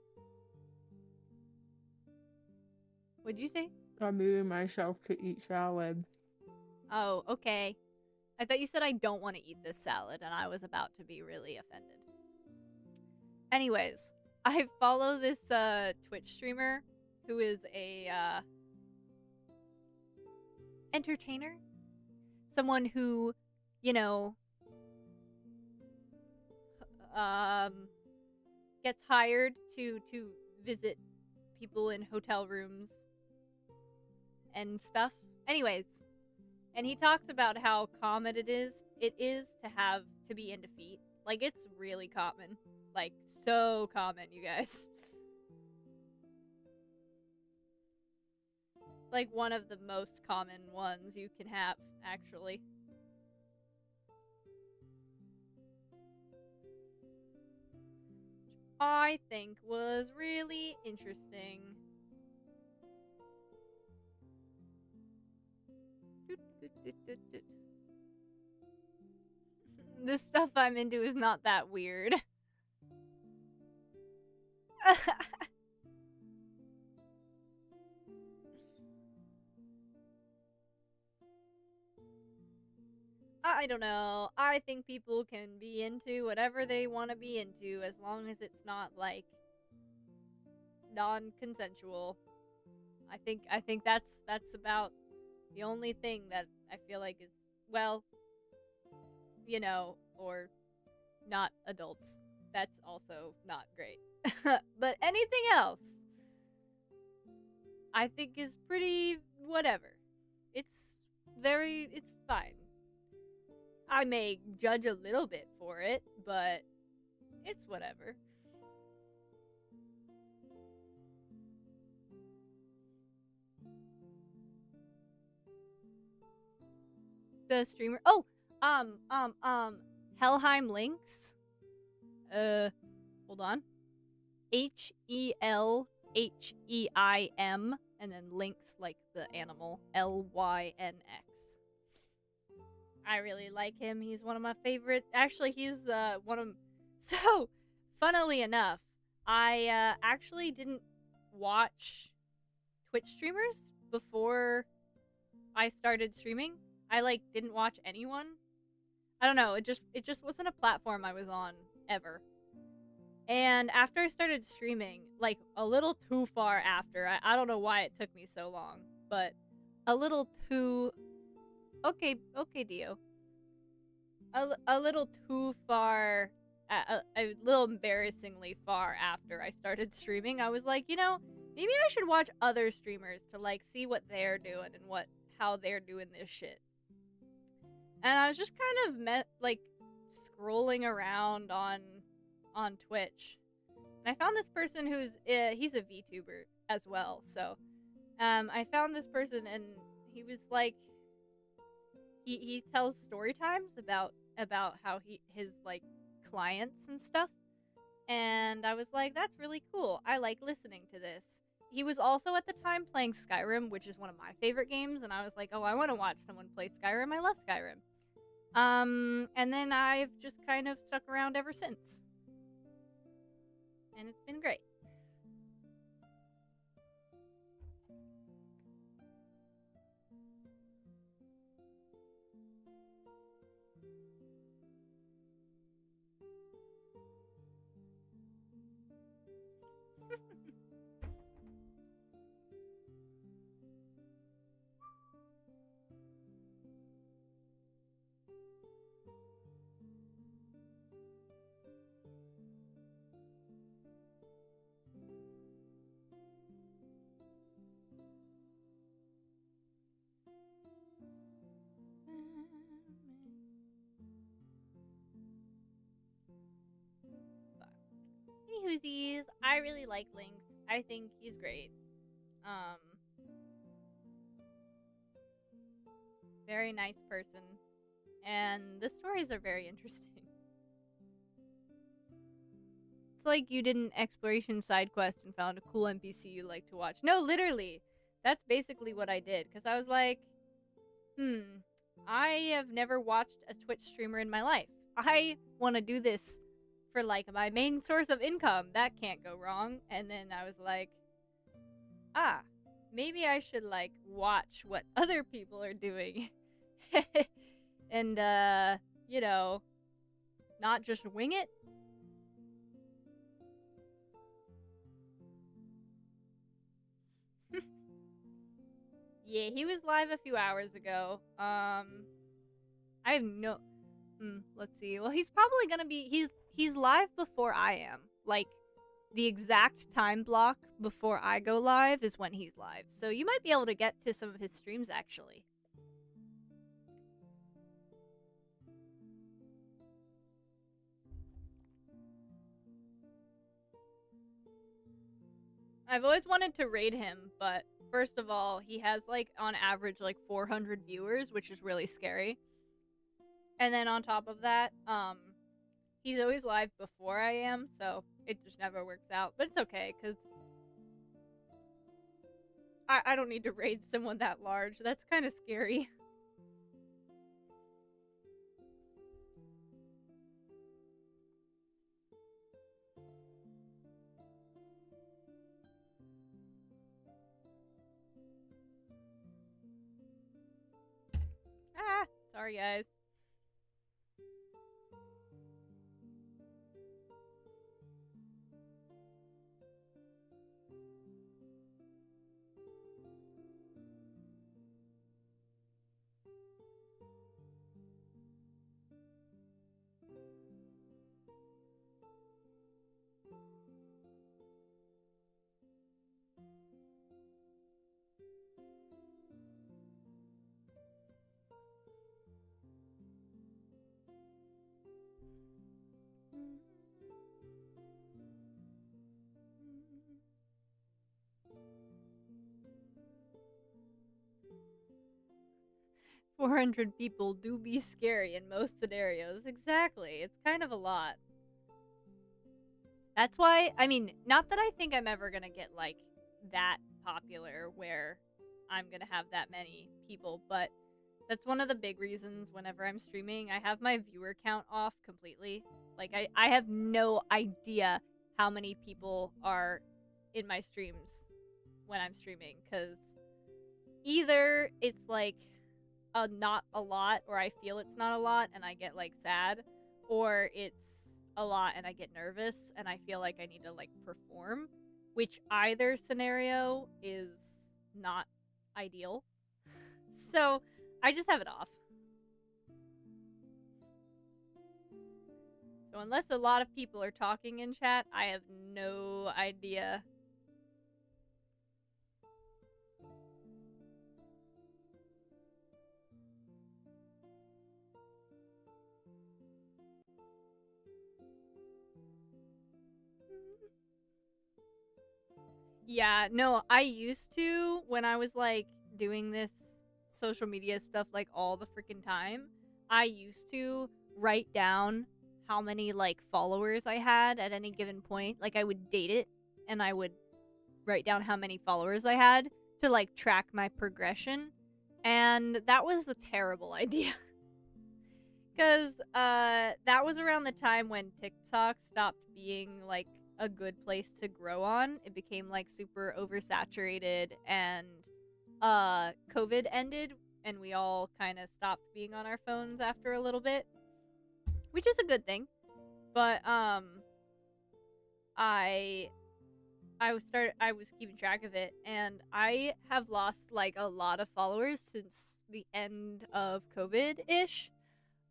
What'd you say? I'm muting myself to eat salad. Oh, okay. I thought you said I don't want to eat this salad, and I was about to be really offended. Anyways, I follow this Twitch streamer who is a entertainer. Someone who, you know, gets hired to visit people in hotel rooms and stuff. Anyways, and he talks about how common it is to be in defeat. Like, it's really common. Like, so common, you guys. It's like one of the most common ones you can have, actually. Which I think was really interesting. The stuff I'm into is not that weird. I don't know. I think people can be into whatever they want to be into as long as it's not like non-consensual. I think that's about the only thing that I feel like is, well, you know, or not adults. That's also not great. But anything else I think is pretty whatever. It's fine. I may judge a little bit for it, but it's whatever. The streamer. Oh, Helheim Links. Hold on. HELHEIM, and then Lynx like the animal. LYNX. I really like him. He's one of my favorites. Actually, he's one of. So, funnily enough, I actually didn't watch Twitch streamers before I started streaming. I like didn't watch anyone. I don't know. It just wasn't a platform I was on ever. And after I started streaming, like a little too far after, I don't know why it took me so long, but a little too. Okay, Dio. A little too far, a little embarrassingly far after I started streaming, I was like, you know, maybe I should watch other streamers to like see what they're doing and how they're doing this shit. And I was just kind of like scrolling around on Twitch, and I found this person who's he's a VTuber as well. So, I found this person, and he was like, he tells story times about how his like clients and stuff, and I was like, that's really cool. I like listening to this. He was also at the time playing Skyrim, which is one of my favorite games, and I was like, oh, I want to watch someone play Skyrim. I love Skyrim. And then I've just kind of stuck around ever since. And it's been great. newsies. I really like Lynx. I think he's great. Very nice person. And the stories are very interesting. It's like you did an exploration side quest and found a cool NPC you like to watch. No, literally. That's basically what I did. Because I was like, I have never watched a Twitch streamer in my life. I want to do this for, like, my main source of income. That can't go wrong. And then I was like, maybe I should, like, watch what other people are doing. And, you know, not just wing it. Yeah, he was live a few hours ago. I have no... let's see. Well, he's probably gonna be... He's live before I am. Like, the exact time block before I go live is when he's live. So you might be able to get to some of his streams, actually. I've always wanted to raid him, but first of all, he has, like, on average, like, 400 viewers, which is really scary. And then on top of that, he's always live before I am, so it just never works out. But it's okay, because I don't need to raid someone that large. That's kind of scary. Sorry, guys. 400 people do be scary in most scenarios. Exactly. It's kind of a lot. That's why, I mean, not that I think I'm ever gonna get, like, that popular where I'm gonna have that many people, but that's one of the big reasons whenever I'm streaming, I have my viewer count off completely. Like, I have no idea how many people are in my streams when I'm streaming, because either it's, like, not a lot, or I feel it's not a lot and I get, like, sad, or it's a lot and I get nervous and I feel like I need to, like, perform, which either scenario is not ideal. So I just have it off. So unless a lot of people are talking in chat, I have no idea. Yeah, no, I used to, when I was, like, doing this social media stuff, like, all the freaking time, I used to write down how many, like, followers I had at any given point. Like, I would date it, and I would write down how many followers I had to, like, track my progression, and that was a terrible idea. Because, that was around the time when TikTok stopped being, like, a good place to grow on. It became, like, super oversaturated, and COVID ended and we all kind of stopped being on our phones after a little bit, which is a good thing. But I was keeping track of it, and I have lost, like, a lot of followers since the end of COVID-ish.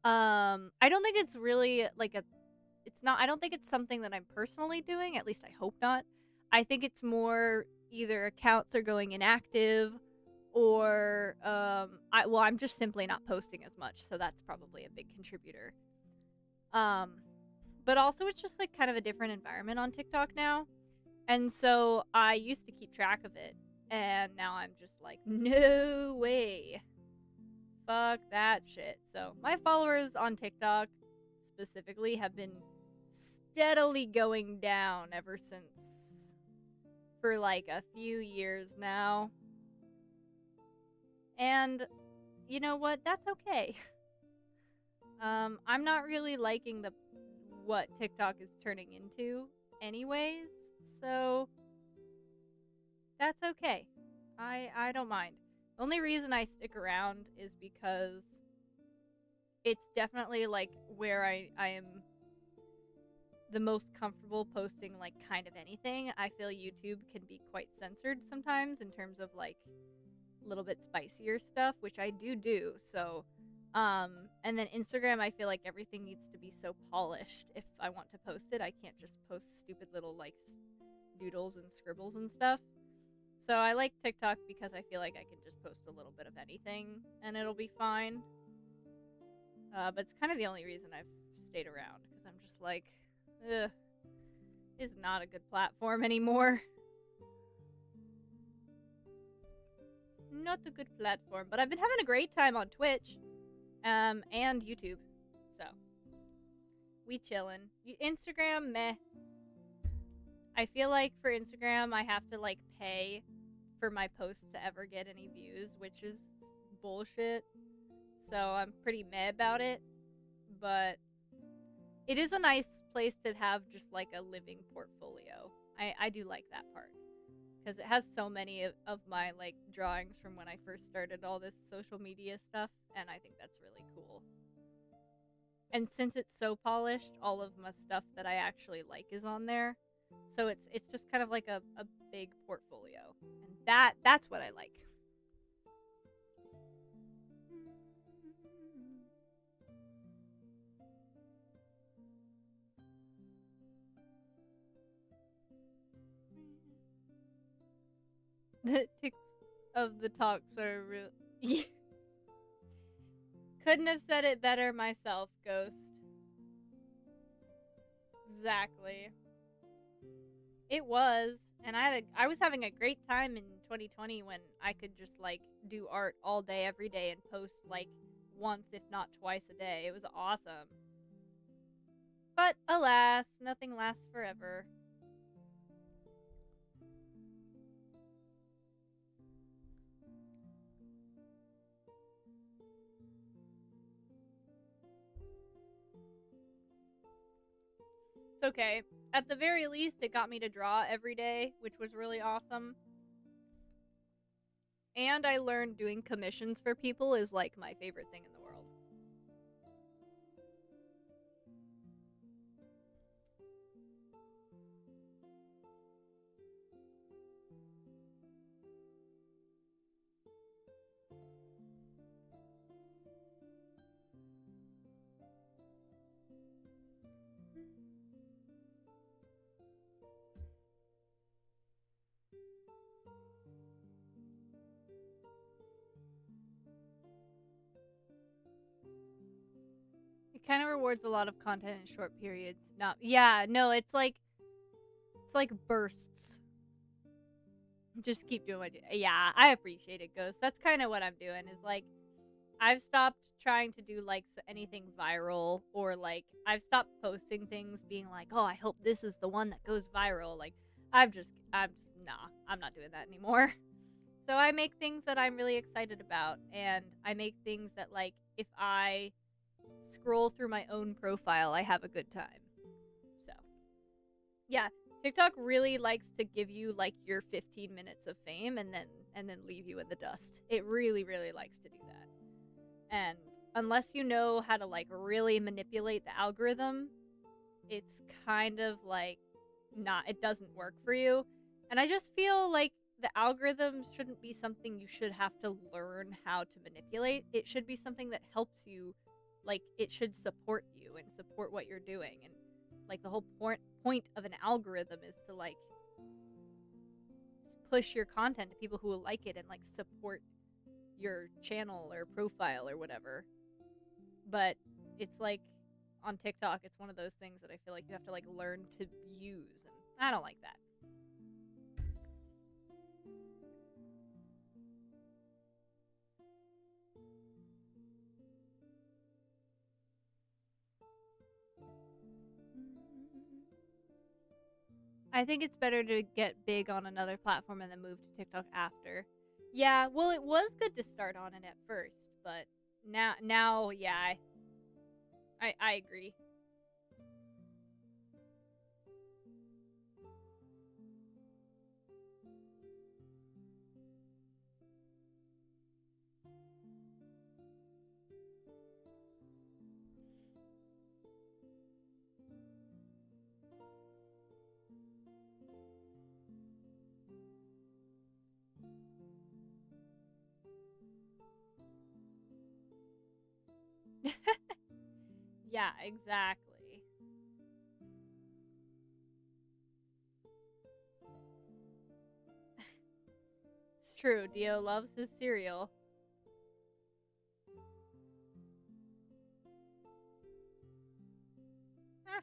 I don't think it's really, like, I don't think it's something that I'm personally doing, at least I hope not. I think it's more either accounts are going inactive, or, I'm just simply not posting as much, so that's probably a big contributor. But also it's just like kind of a different environment on TikTok now. And so I used to keep track of it. And now I'm just like, no way. Fuck that shit. So my followers on TikTok specifically have been steadily going down ever since for like a few years now. And you know what? That's okay. I'm not really liking what TikTok is turning into anyways, so that's okay. I don't mind. The only reason I stick around is because it's definitely like where I am the most comfortable posting like kind of anything. I feel YouTube can be quite censored sometimes in terms of like a little bit spicier stuff, which I do. So and then Instagram, I feel like everything needs to be so polished. If I want to post it, I can't just post stupid little like doodles and scribbles and stuff. So I like TikTok because I feel like I can just post a little bit of anything and it'll be fine. But it's kind of the only reason I've stayed around, because I'm just like, ugh, it's not a good platform anymore. Not a good platform, but I've been having a great time on Twitch, and YouTube. So we chillin'. Instagram, meh. I feel like for Instagram, I have to like pay for my posts to ever get any views, which is bullshit. So I'm pretty meh about it, but it is a nice place to have just like a living portfolio. I do like that part, because it has so many of my like drawings from when I first started all this social media stuff, and I think that's really cool. And since it's so polished, all of my stuff that I actually like is on there. So it's just kind of like a big portfolio. And that's what I like. The ticks of the talks are real. Couldn't have said it better myself, Ghost. Exactly. It was, and I was having a great time in 2020 when I could just like do art all day every day and post like once if not twice a day. It was awesome. But alas, nothing lasts forever. It's okay. At the very least, it got me to draw every day, which was really awesome. And I learned doing commissions for people is like my favorite thing in the world. It kind of rewards a lot of content in short periods. It's like bursts. Just keep doing what you do. Yeah, I appreciate it, Ghost. That's kind of what I'm doing. Is like I've stopped trying to do like anything viral, or like I've stopped posting things being like, "Oh, I hope this is the one that goes viral." Like I'm not doing that anymore. So I make things that I'm really excited about, and I make things that like if I scroll through my own profile, I have a good time. So, yeah, TikTok really likes to give you like your 15 minutes of fame and then leave you in the dust. It really likes to do that. And unless you know how to like really manipulate the algorithm, it's kind of like it doesn't work for you. And I just feel like the algorithm shouldn't be something you should have to learn how to manipulate. It should be something that helps you. Like, it should support you and support what you're doing. And like the whole point of an algorithm is to like push your content to people who will like it and like support your channel or profile or whatever. But it's like on TikTok, it's one of those things that I feel like you have to like learn to use, and I don't like that. I think it's better to get big on another platform and then move to TikTok after. Yeah, well, it was good to start on it at first, but now, yeah, I agree. Yeah, exactly. It's true. Dio loves his cereal. Ah.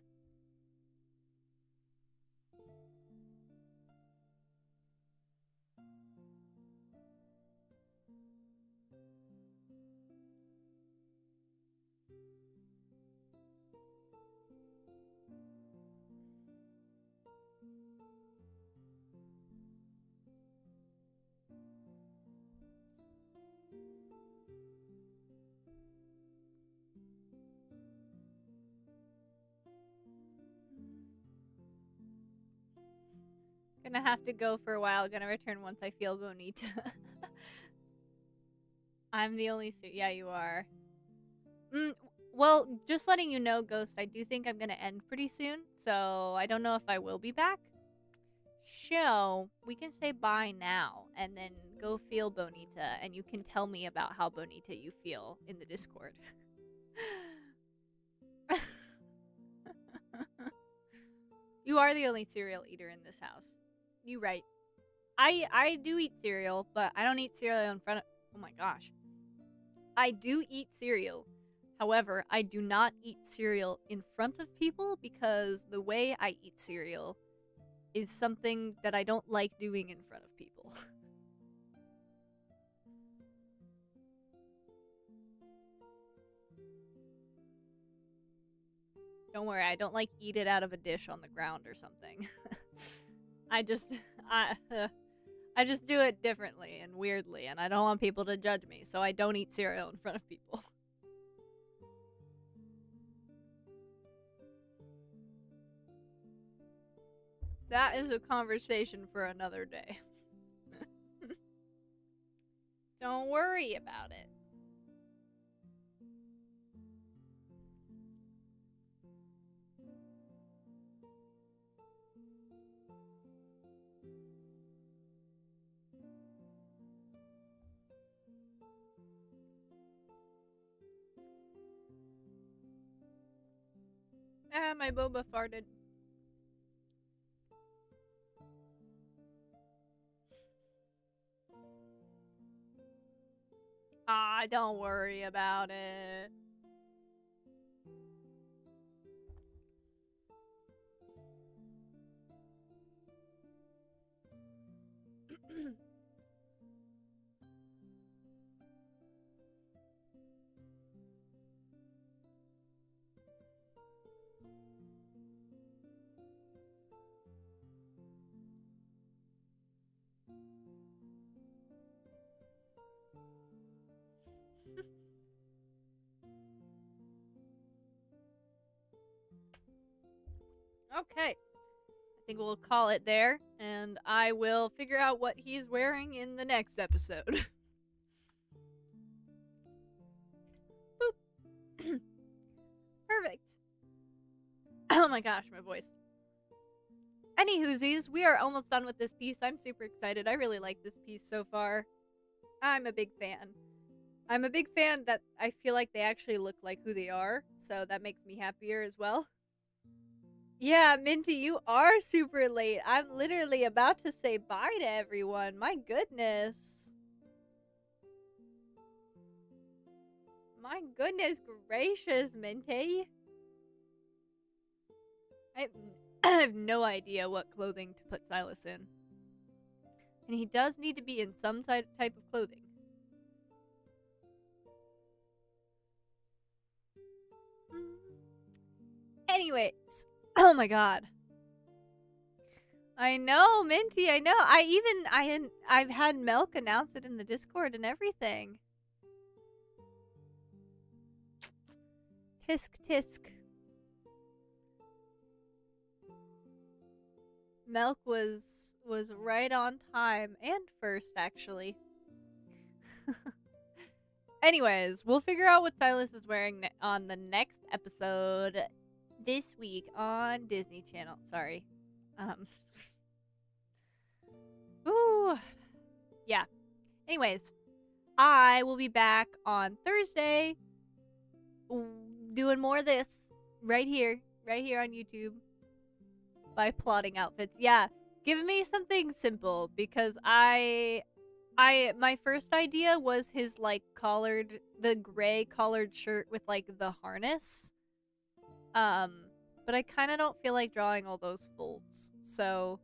Gonna have to go for a while. Gonna return once I feel bonita. I'm the only yeah, you are. Well, just letting you know, Ghost, I do think I'm gonna end pretty soon, so I don't know if I will be back. So, we can say bye now, and then go feel bonita, and you can tell me about how bonita you feel in the Discord. You are the only cereal eater in this house. You right. I do eat cereal, but I don't eat cereal in front of. Oh my gosh. I do eat cereal. However, I do not eat cereal in front of people because the way I eat cereal is something that I don't like doing in front of people. Don't worry, I don't like eat it out of a dish on the ground or something. I just I I just do it differently and weirdly, and I don't want people to judge me, so I don't eat cereal in front of people. That is a conversation for another day. Don't worry about it. Ah, my boba farted. Ah, don't worry about it. Okay. I think we'll call it there, and I will figure out what he's wearing in the next episode. Boop. Perfect. Oh my gosh, my voice. Any whoosies, we are almost done with this piece. I'm super excited. I really like this piece so far. I'm a big fan. I'm a big fan that I feel like they actually look like who they are, so that makes me happier as well. Yeah, Minty, you are super late. I'm literally about to say bye to everyone. My goodness. My goodness gracious, Minty. I have no idea what clothing to put Sylus in. And he does need to be in some type of clothing. Anyways, oh my god. I know, Minty, I know. I've had Milk announce it in the Discord and everything. Tisk tisk. Milk was right on time and first, actually. Anyways, we'll figure out what Sylus is wearing on the next episode this week on Disney Channel. Sorry. Ooh. Yeah. Anyways, I will be back on Thursday doing more of this right here on YouTube by plotting outfits. Yeah, give me something simple because my first idea was his like the gray collared shirt with like the harness. But I kind of don't feel like drawing all those folds. So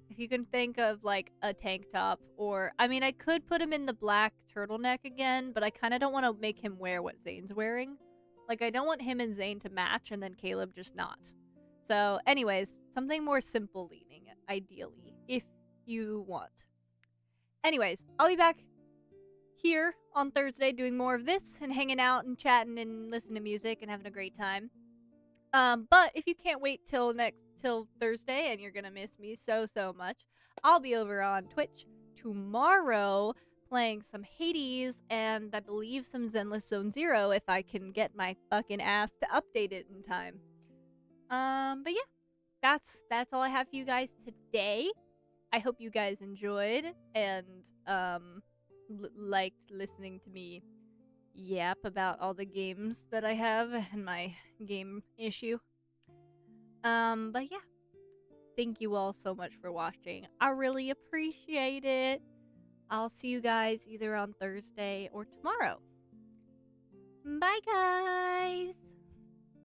if you can think of like a tank top, or I mean I could put him in the black turtleneck again, but I kind of don't want to make him wear what Zayne's wearing. Like I don't want him and Zayne to match and then Caleb just not. So anyways, something more simple leaning, ideally, if you want. Anyways, I'll be back here on Thursday doing more of this and hanging out and chatting and listening to music and having a great time. But if you can't wait till Thursday and you're gonna miss me so much, I'll be over on Twitch tomorrow playing some Hades and I believe some Zenless Zone Zero if I can get my fucking ass to update it in time. But yeah, that's all I have for you guys today. I hope you guys enjoyed and liked listening to me yap about all the games that I have and my game issue. But yeah, thank you all so much for watching. I really appreciate it. I'll see you guys either on Thursday or tomorrow. Bye, guys!